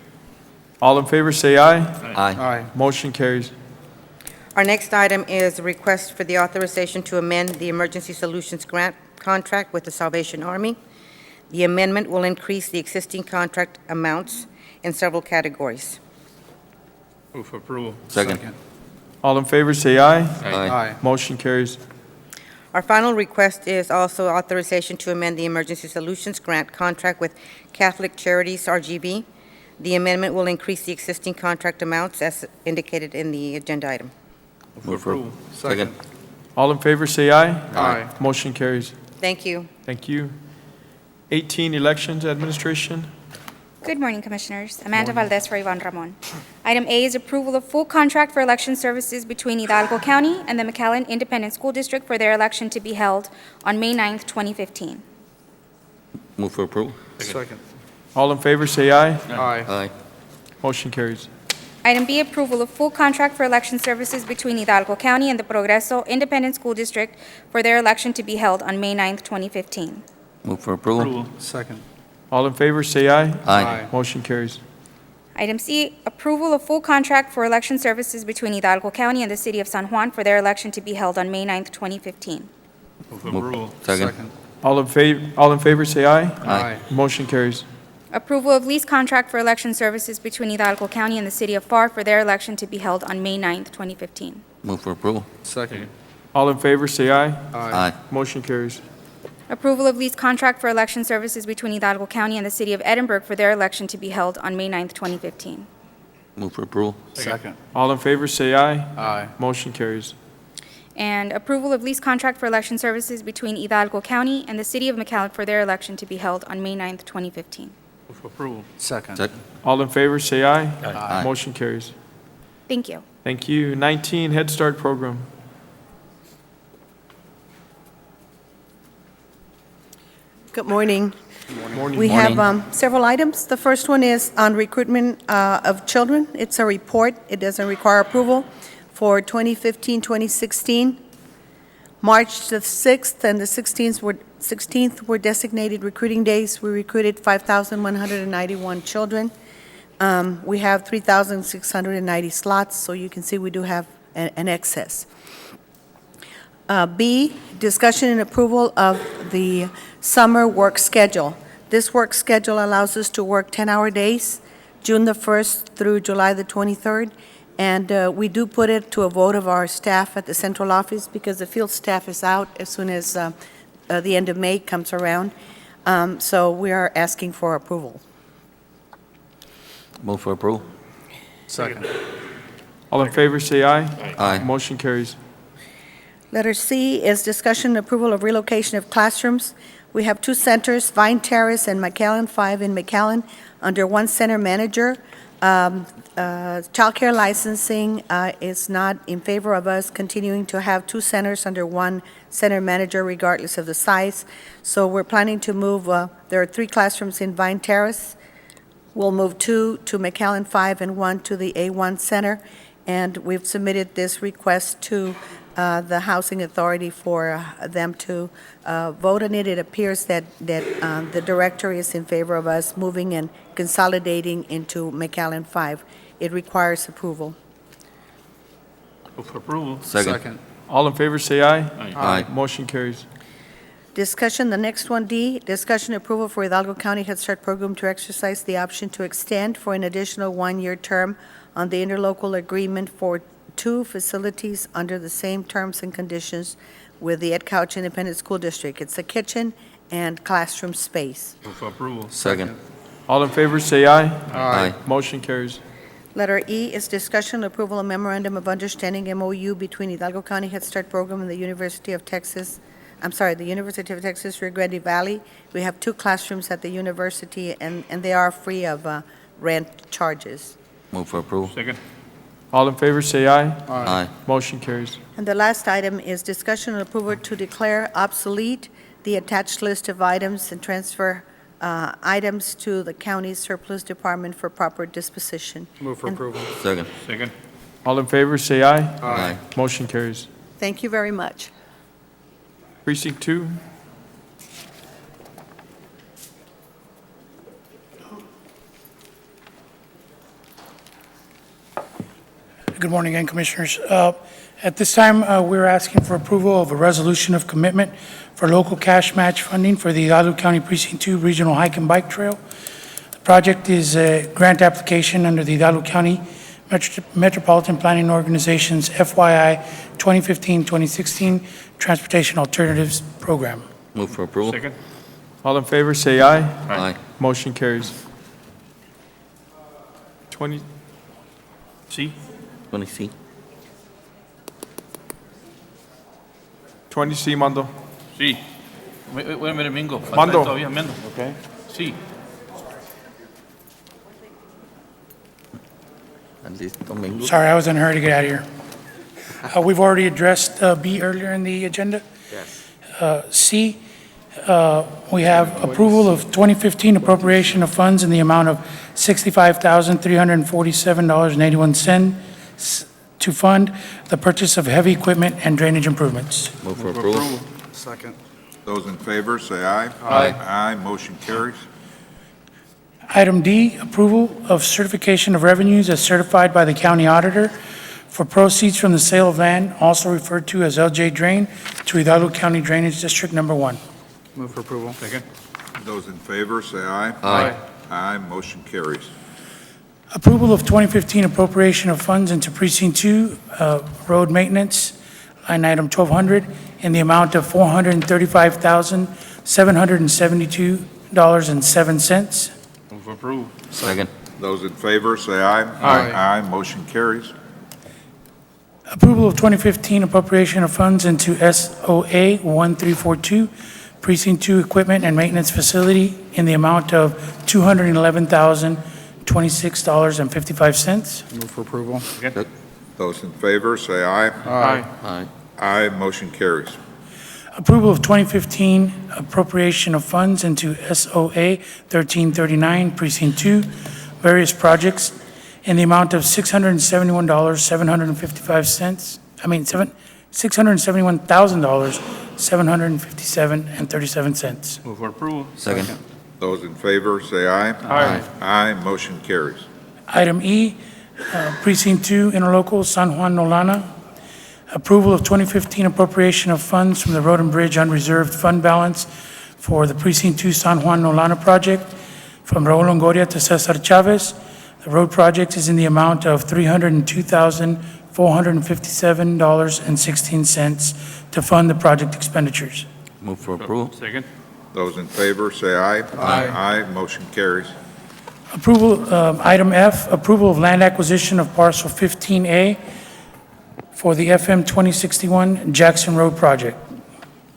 All in favor, say aye. Aye. Motion carries. Our next item is a request for the authorization to amend the Emergency Solutions Grant contract with the Salvation Army. The amendment will increase the existing contract amounts in several categories. Move for approval. Second. All in favor, say aye. Aye. Motion carries. Our final request is also authorization to amend the Emergency Solutions Grant contract with Catholic Charities, RGB. The amendment will increase the existing contract amounts as indicated in the agenda item. Move for approval. Second. All in favor, say aye. Aye. Motion carries. Thank you. Thank you. 18, Elections Administration. Good morning, Commissioners. Amanda Valdez for Ivan Ramon. Item A is approval of full contract for election services between Hidalgo County and the McAllen Independent School District for their election to be held on May 9th, 2015. Move for approval. Second. All in favor, say aye. Aye. Motion carries. Item B, approval of full contract for election services between Hidalgo County and the Progreso Independent School District for their election to be held on May 9th, 2015. Move for approval. Approval. Second. All in favor, say aye. Aye. Motion carries. Item C, approval of full contract for election services between Hidalgo County and the City of San Juan for their election to be held on May 9th, 2015. Move for approval. Second. All in favor, say aye. Aye. Motion carries. Approval of lease contract for election services between Hidalgo County and the City of FAR for their election to be held on May 9th, 2015. Move for approval. Second. All in favor, say aye. Aye. Motion carries. Approval of lease contract for election services between Hidalgo County and the City of Edinburgh for their election to be held on May 9th, 2015. Move for approval. Second. All in favor, say aye. Aye. Motion carries. And approval of lease contract for election services between Hidalgo County and the City of McAllen for their election to be held on May 9th, 2015. Move for approval. Second. Second. All in favor, say aye. Aye. Motion carries. Thank you. Thank you. 19, Head Start Program. Good morning. Morning. We have several items. The first one is on recruitment of children. It's a report. It doesn't require approval for 2015-2016. March the 6th and the 16th were designated recruiting days. We recruited 5,191 children. We have 3,690 slots, so you can see we do have an excess. B, discussion and approval of the summer work schedule. This work schedule allows us to work 10-hour days, June the 1st through July the 23rd, and we do put it to a vote of our staff at the central office because the field staff is out as soon as the end of May comes around. So we are asking for approval. Move for approval. Second. All in favor, say aye. Aye. Motion carries. Letter C is discussion and approval of relocation of classrooms. We have two centers, Vine Terrace and McAllen 5 in McAllen, under one center manager. Child care licensing is not in favor of us continuing to have two centers under one center manager regardless of the size. So we're planning to move, there are 3 classrooms in Vine Terrace. We'll move 2 to McAllen 5 and 1 to the A1 Center. And we've submitted this request to the Housing Authority for them to vote on it. It appears that the director is in favor of us moving and consolidating into McAllen 5. It requires approval. Move for approval. Second. All in favor, say aye. Aye. Motion carries. Discussion, the next one, D, discussion approval for Hidalgo County Head Start Program to exercise the option to extend for an additional 1-year term on the interlocal agreement for 2 facilities under the same terms and conditions with the Ed Couch Independent School District. It's a kitchen and classroom space. Move for approval. Second. All in favor, say aye. Aye. Motion carries. Letter E is discussion approval of memorandum of understanding MOU between Hidalgo County Head Start Program and the University of Texas, the University of Texas Rio Grande Valley. We have 2 classrooms at the university, and they are free of rent charges. Move for approval. Second. All in favor, say aye. Aye. Motion carries. And the last item is discussion and approval to declare obsolete the attached list of items and transfer items to the county surplus department for proper disposition. Move for approval. Second. Second. All in favor, say aye. Aye. Motion carries. Thank you very much. Precinct 2. Good morning again, Commissioners. At this time, we're asking for approval of a resolution of commitment for local cash match funding for the Hidalgo County Precinct 2 Regional Hike and Bike Trail. The project is a grant application under the Hidalgo County Metropolitan Planning Organization's FYI 2015-2016 Transportation Alternatives Program. Move for approval. Second. All in favor, say aye. Aye. Motion carries. 20, C. 20C. 20C, Mando. C. Wait a minute, Mingo. Falta Mando. todavía, Mendo. Okay. C. Domingo. Sorry, I was in a hurry to get out of here. We've already addressed B earlier in the agenda. Yes. C, we have approval of 2015 appropriation of funds in the amount of $65,347.81 to fund the purchase of heavy equipment and drainage improvements. Move for approval. Second. Those in favor, say aye. Aye. Aye, motion carries. Item D, approval of certification of revenues as certified by the county auditor for proceeds from the sale of land, also referred to as LJ Drain, to Hidalgo County Drainage District Number 1. Move for approval. Second. Those in favor, say aye. Aye. Aye, motion carries. Approval of 2015 appropriation of funds into Precinct 2 road maintenance, line item 1200, in the amount of $435,772.07. Move for approval. Second. Those in favor, say aye. Aye. Aye, motion carries. Approval of 2015 appropriation of funds into SOA 1342, Precinct 2 Equipment and Maintenance Facility, in the amount of $211,026.55. Move for approval. Second. Those in favor, say aye. Aye. Aye. Aye, motion carries. Approval of 2015 appropriation of funds into SOA 1339, Precinct 2, various projects, in the amount of $671,757.37. Move for approval. Second. Those in favor, say aye. Aye. Aye, motion carries. Item E, Precinct 2, Interlocal, San Juan Nolana. Approval of 2015 appropriation of funds from the Road and Bridge unreserved fund balance for the Precinct 2 San Juan Nolana project from Raul Longoria to Cesar Chavez. The road project is in the amount of $302,457.16 to fund the project expenditures. Move for approval. Second. Those in favor, say aye. Aye. Aye, motion carries. Approval, item F, approval of land acquisition of parcel 15A for the FM 2061 Jackson Road project.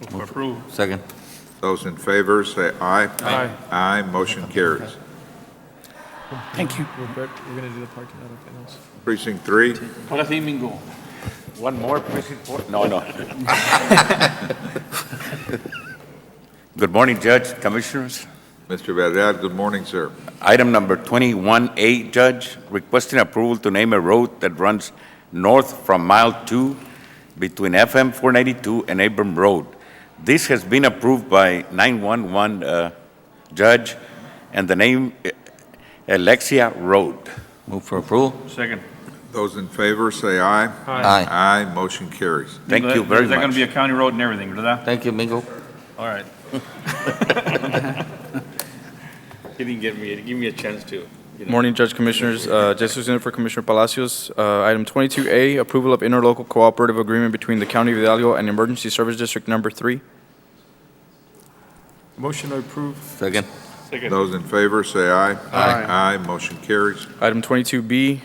Move for approval. Second. Those in favor, say aye. Aye. Aye, motion carries. Thank you. We're going to do the parking lot else. Precinct 3. Ahora sí, Mingo. One more, Precinct 4? No, no. Good morning, Judge, Commissioners. Mr. Varela, good morning, sir. Item number 21A, Judge, requesting approval to name a road that runs north from Mile 2 between FM 492 and Abram Road. This has been approved by 911, Judge, and the name Alexia Road. Move for approval. Second. Those in favor, say aye. Aye. Aye, motion carries. Thank you very Is that going to much. be a county road and everything, ¿verdad? Thank you, Mingo. All right. He didn't give me a chance to. Morning, Judge Commissioners. Jesus in for Commissioner Palacios. Item 22A, approval of interlocal cooperative agreement between the County of Hidalgo and Emergency Service District Number 3. Motion to approve. Second. Those in favor, say aye. Aye. Aye, motion carries. Item 22B,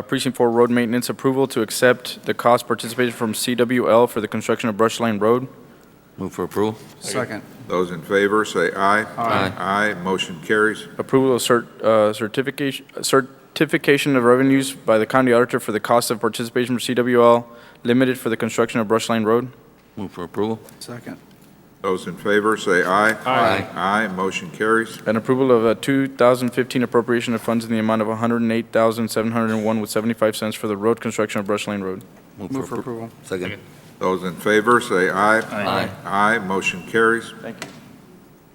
Precinct 4 road maintenance approval to accept the cost participation from CWL for the construction of Brush Line Road. Move for approval. Second. Those in favor, say aye. Aye. Aye, motion carries. Approval of certification of revenues by the county auditor for the cost of participation from CWL Limited for the construction of Brush Line Road. Move for approval. Second. Those in favor, say aye. Aye. Aye, motion carries. And approval of a 2015 appropriation of funds in the amount of $108,701.75 for the road construction of Brush Lane Road. Move for approval. Second. Those in favor, say aye. Aye. Aye, motion carries. Thank you.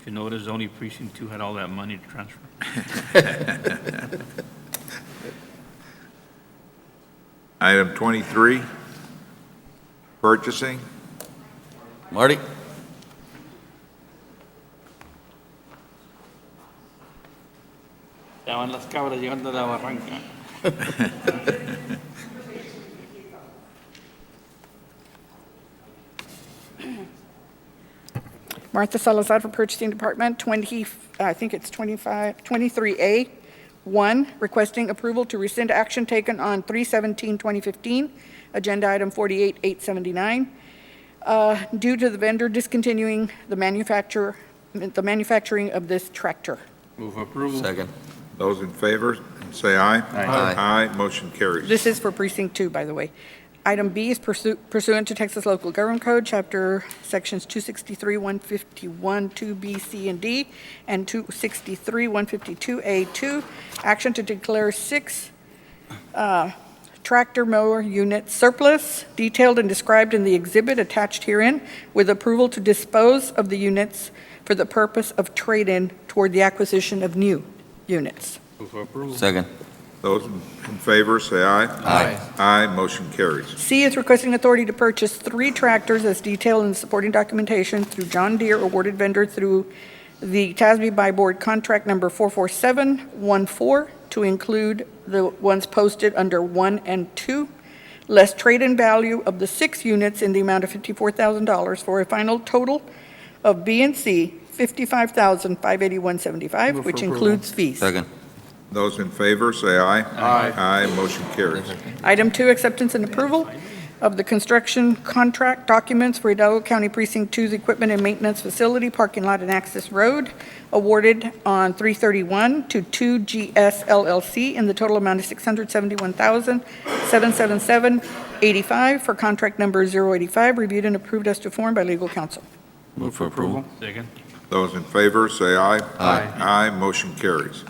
You notice only precinct 2 had all that money to transfer. Item 23, purchasing. Marty? Ya van las cabras llegando a la barranca. Martha Salazar for Purchasing Department, 23A, 1, requesting approval to rescind action taken on 3/17/2015, Agenda Item 48-879, due to the vendor discontinuing the manufacturing of this tractor. Move for approval. Second. Those in favor, say aye. Aye. Aye, motion carries. This is for Precinct 2, by the way. Item B is pursuant to Texas Local Government Code, Chapter Sections 263, 151, 2B, C, and D, and 263, 152A2, action to declare 6 tractor mower units surplus, detailed and described in the exhibit attached herein, with approval to dispose of the units for the purpose of trade-in toward the acquisition of new units. Move for approval. Second. Those in favor, say aye. Aye. Aye, motion carries. C is requesting authority to purchase 3 tractors as detailed in the supporting documentation through John Deere awarded vendor through the TASB by board contract number 44714 to include the ones posted under 1 and 2, less trade-in value of the 6 units in the amount of $54,000 for a final total of B and C, $55,581.75, which includes fees. Second. Those in favor, say aye. Aye. Aye, motion carries. Item 2, acceptance and approval of the construction contract documents for Hidalgo County Precinct 2's Equipment and Maintenance Facility, Parking Lot and Access Road, awarded on 3/31 to 2GS LLC in the total amount of $671,777.85 for contract number 085, reviewed and approved as to form by legal counsel. Move for approval. Second. Those in favor, say aye. Aye. Aye, motion carries.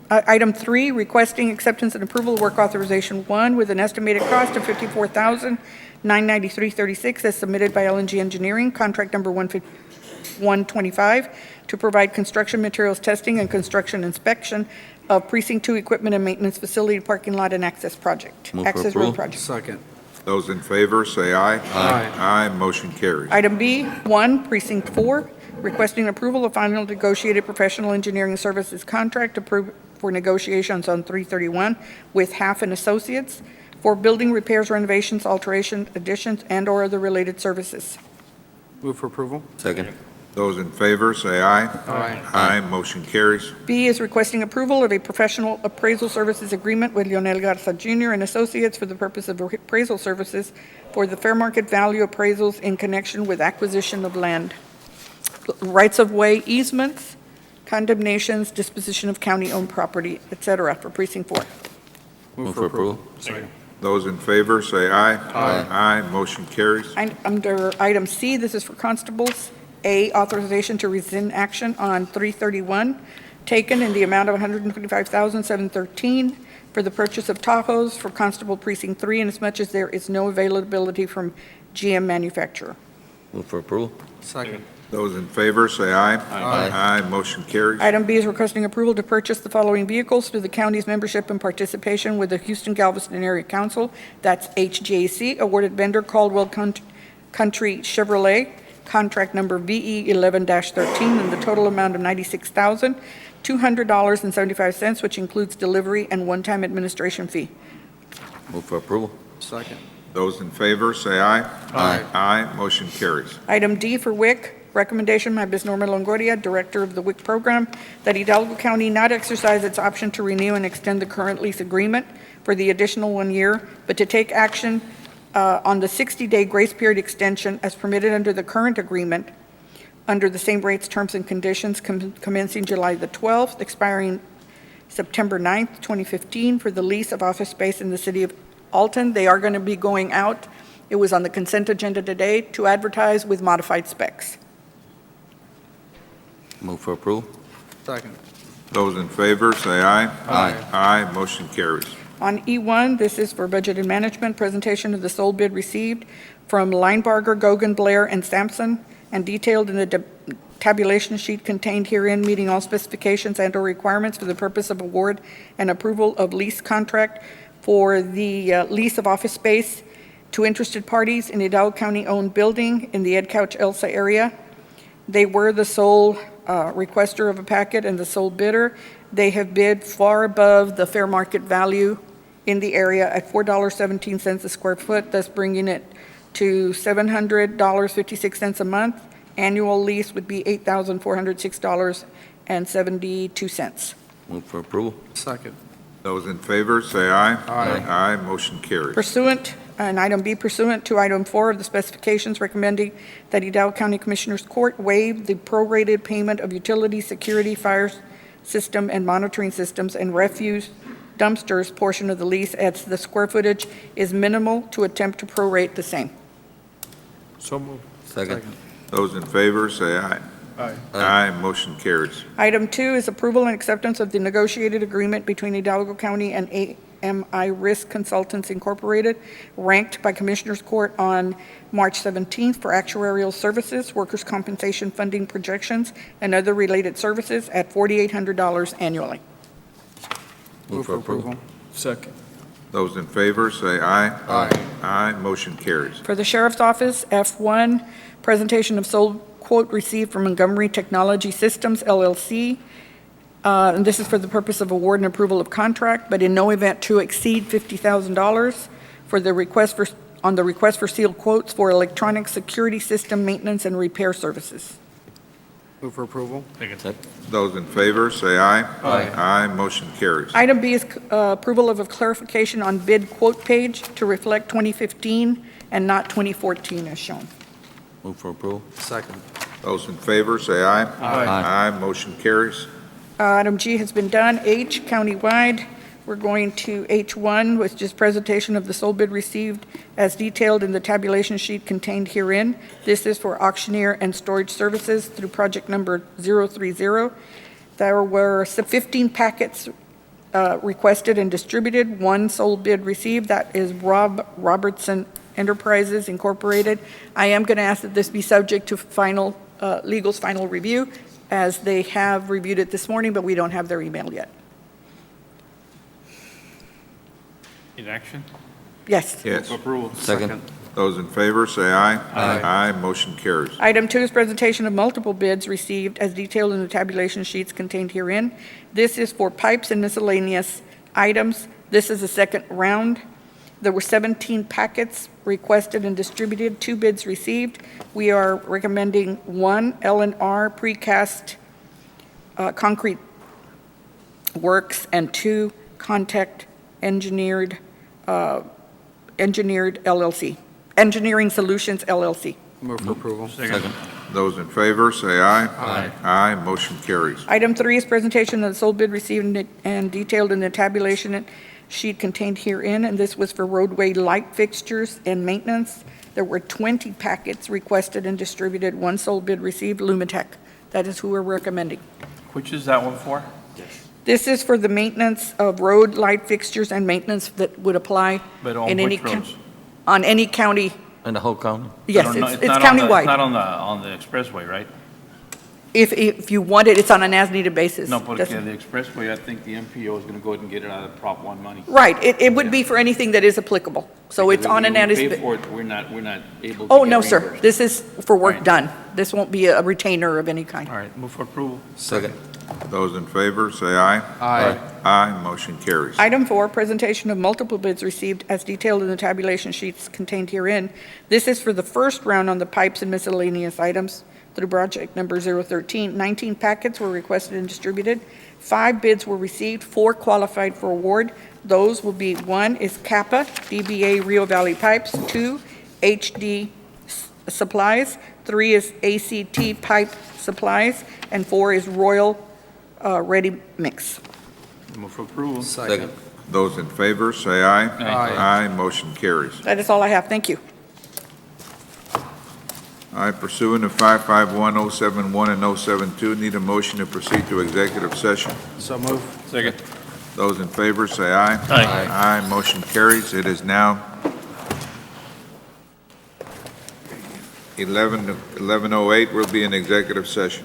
Item 3, requesting acceptance and approval of work authorization 1 with an estimated cost of $54,993.36 as submitted by LNG Engineering, contract number 125, to provide construction materials testing and construction inspection of Precinct 2 Equipment and Maintenance Facility, Parking Lot and Access Project. Move for Access approval. Road Project. Second. Those in favor, say aye. Aye. Aye, motion carries. Item B, 1, Precinct 4, requesting approval of final negotiated professional engineering services contract approved for negotiations on 3/31 with Half and Associates for building repairs, renovations, alterations, additions, and/or other related services. Move for approval. Second. Those in favor, say aye. Aye. Aye, motion carries. B is requesting approval of a professional appraisal services agreement with Leonel Garza Jr. and Associates for the purpose of appraisal services for the fair market value appraisals in connection with acquisition of land, rights-of-way easements, condemnations, disposition of county-owned property, et cetera, for Precinct 4. Move for approval. Those in favor, say aye. Aye. Motion carries. Under item C, this is for constables. A, authorization to rescind action on 331 taken in the amount of $125,713 for the purchase of Tahoes for Constable Precinct 3, inasmuch as there is no availability from GM manufacturer. Move for approval. Second. Those in favor, say aye. Aye. Motion carries. Item B is requesting approval to purchase the following vehicles through the county's membership and participation with the Houston Galveston Area Council. That's HJC, awarded vendor Caldwell Country Chevrolet, contract number VE 11-13, and the total amount of $96,200.75, which includes delivery and one-time administration fee. Move for approval. Second. Those in favor, say aye. Aye. Motion carries. Item D for WIC, recommendation by Ms. Norma Longoria, Director of the WIC program, that Hidalgo County not exercise its option to renew and extend the current lease agreement for the additional 1 year, but to take action on the 60-day grace period extension as permitted under the current agreement, under the same rates, terms, and conditions commencing July the 12th, expiring September 9th, 2015, for the lease of office space in the city of Alton. They are going to be going out, it was on the consent agenda today, to advertise with modified specs. Move for approval. Second. Those in favor, say aye. Aye. Motion carries. On E1, this is for budget and management, presentation of the sole bid received from Linebarger, Gogan, Blair, and Sampson, and detailed in the tabulation sheet contained herein, meeting all specifications and/or requirements for the purpose of award and approval of lease contract for the lease of office space to interested parties in Hidalgo County-owned building in the Ed Couch Elsa area. They were the sole requester of a packet and the sole bidder. They have bid far above the fair market value in the area at $4.17 a square foot, thus bringing it to $700.56 a month. Annual lease would be $8,406.72. Move for approval. Second. Those in favor, say aye. Aye. Motion carries. Pursuant, and item B, pursuant to item 4 of the specifications, recommending that Hidalgo County Commissioners Court waive the prorated payment of utility, security, fire system, and monitoring systems and refuse dumpsters portion of the lease, as the square footage is minimal, to attempt to prorate the same. So moved. Second. Those in favor, say aye. Aye. Motion carries. Item 2 is approval and acceptance of the negotiated agreement between Hidalgo County and AMI Risk Consultants Incorporated, ranked by Commissioners Court on March 17th for actuarial services, workers' compensation funding projections, and other related services at $4,800 annually. Move for approval. Second. Those in favor, say aye. Aye. Motion carries. For the Sheriff's Office, F1, presentation of sole quote received from Montgomery Technology Systems, LLC. And this is for the purpose of award and approval of contract, but in no event to exceed $50,000 for the request for sealed quotes for electronic security system maintenance and repair services. Move for approval. Second. Those in favor, say aye. Aye. Motion carries. Item B is approval of a clarification on bid quote page to reflect 2015 and not 2014 as shown. Move for approval. Second. Those in favor, say aye. Aye. Motion carries. Item G has been done. H, countywide. We're going to H1, which is presentation of the sole bid received as detailed in the tabulation sheet contained herein. This is for auctioneer and storage services through project number 030. There were 15 packets requested and distributed. One sole bid received. That is Robertson Enterprises Incorporated. I am going to ask that this be subject to final, legal's final review, as they have reviewed it this morning, but we don't have their email yet. In action? Yes. Yes. Approval. Second. Those in favor, say aye. Aye. Motion carries. Item 2 is presentation of multiple bids received as detailed in the tabulation sheets contained herein. This is for pipes and miscellaneous items. This is the second round. There were 17 packets requested and distributed, 2 bids received. We are recommending 1 L&R precast concrete works and 2 Contact Engineering Solutions LLC. Move for approval. Second. Those in favor, say aye. Aye. Aye, motion carries. Item 3 is presentation of the sole bid received and detailed in the tabulation sheet contained herein, and this was for roadway light fixtures and maintenance. There were 20 packets requested and distributed, 1 sole bid received, Lumitech. That is who we're recommending. Which is that one for? This is for the maintenance of road light fixtures and maintenance that would apply But on in any which roads? on any county. In the whole county? Yes, But it's not on the- countywide. It's not on the expressway, right? If you want it, it's on an as-needed basis. No, porque That's- the expressway, I think the MPO is going to go ahead and get it out of Prop 1 money. Right, it would be for anything that is applicable. So it's on an When we as. pay for it, we're not able to Oh, get no, sir. reimbursed. This is for work Right. done. This won't be a retainer of any kind. All right, move for approval. Second. Those in favor, say aye. Aye. Aye, motion carries. Item 4, presentation of multiple bids received as detailed in the tabulation sheets contained herein. This is for the first round on the pipes and miscellaneous items through project number 013. 19 packets were requested and distributed. 5 bids were received, 4 qualified for award. Those will be, 1 is Kappa, DBA Rio Valley Pipes, 2, HD Supplies, 3 is ACT Pipe Supplies, and 4 is Royal Ready Mix. Move for approval. Second. Those in favor, say aye. Aye. Aye, motion carries. That is all I have. Thank you. All right, pursuant to 551-071 and 072, need a motion to proceed to executive session. So move. Second. Those in favor, say aye. Aye. Aye, motion carries. It is now 11:08. We'll be in executive session.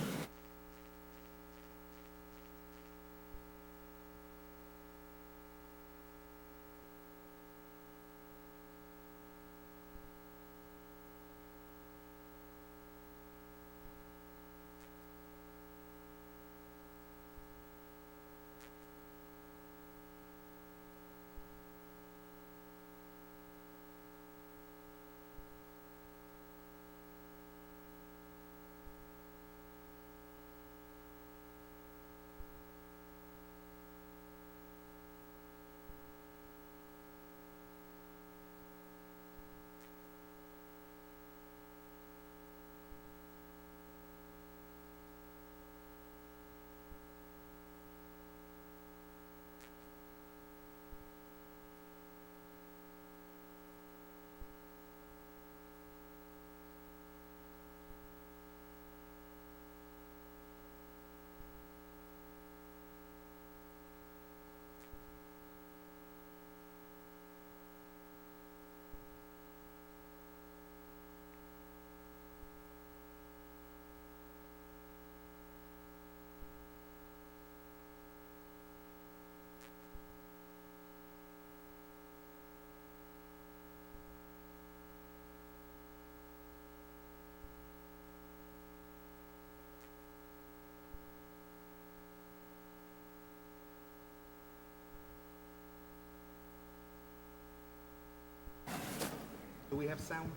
Do we have sound?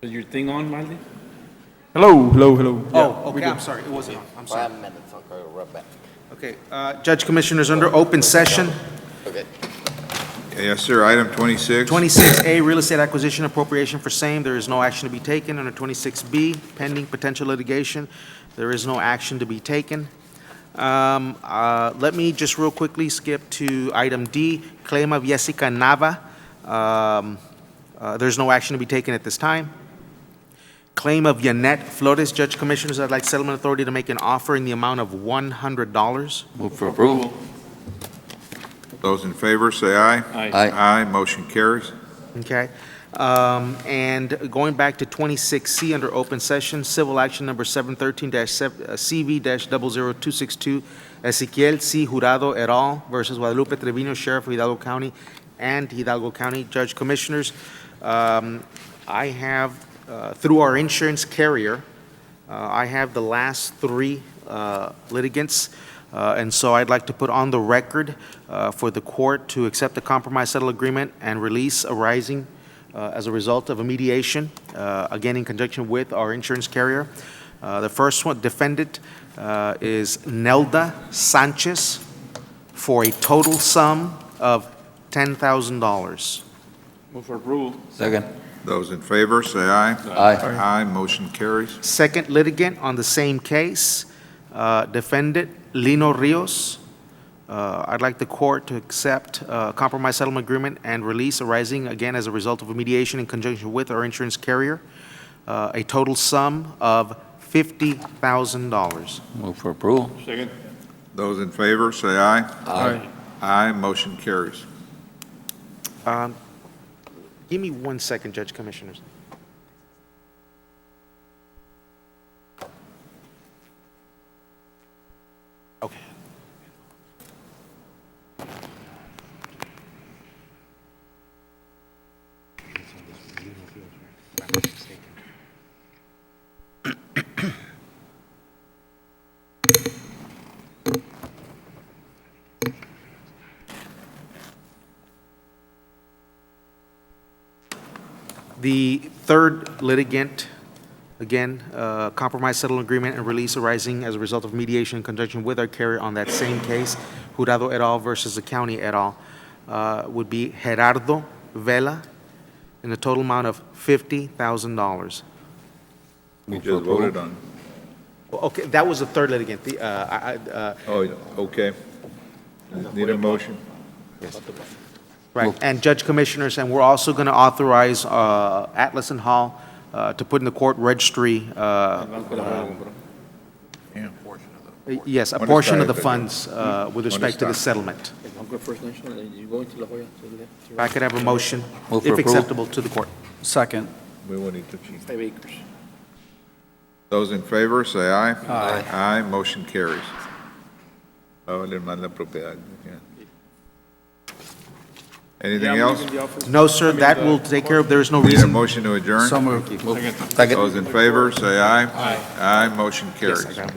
Is your thing on, Miley? Hello, hello, hello. Oh, okay, I'm sorry, it wasn't on, I'm sorry. Okay, Judge Commissioners, under open session, Yes, sir. Item 26. 26A, real estate acquisition appropriation for same, there is no action to be taken. Under 26B, pending potential litigation, there is no action to be taken. Let me just real quickly skip to item D, claim of Jessica Nava. There's no action to be taken at this time. Claim of Yanette Flores, Judge Commissioners, I'd like Settlement Authority to make an offer in the amount of $100. Move for approval. Those in favor, say aye. Aye. Aye. Aye, motion carries. Okay. And going back to 26C under open session, civil action number 713-CV-00262, Ezequiel C. Jurado et al. Versus Guadalupe Trevino, Sheriff of Hidalgo County and Hidalgo County. Judge Commissioners, I have, through our insurance carrier, I have the last 3 litigants. And so I'd like to put on the record for the court to accept the compromise settle agreement and release arising as a result of a mediation, again in conjunction with our insurance carrier. The first one, defendant, is Nelda Sanchez for a total sum of $10,000. Move for approval. Second. Those in favor, say aye. Aye. Aye, motion carries. Second litigant on the same case, defendant Lino Rios. I'd like the court to accept a compromise settlement agreement and release arising again as a result of a mediation in conjunction with our insurance carrier, a total sum of $50,000. Move for approval. Second. Those in favor, say aye. Aye. Aye, motion carries. Give me 1 second, Judge Commissioners. Okay. The third litigant, again, compromise settlement agreement and release arising as a result of mediation in conjunction with our carrier on that same case, Jurado et al. Versus the county et al., would be Gerardo Vela in a total amount of $50,000. We just voted on. Okay, that was the third litigant. Oh, okay. Need a motion? Right, and Judge Commissioners, and we're also going to authorize Atlas and Hall to put in the court registry, yes, a portion of the funds with respect to the settlement. If I could have a motion, Move for if approval. acceptable to the court. Second. We will need to change. 5 acres. Those in favor, say aye. Aye. Aye, motion carries. Va a valer más la propiedad. Yeah. Anything else? No, sir, that will take care of, there is no Need a reason. motion to adjourn? So moved. Those in favor, say aye. Aye. Aye, motion carries. Yes, I got it.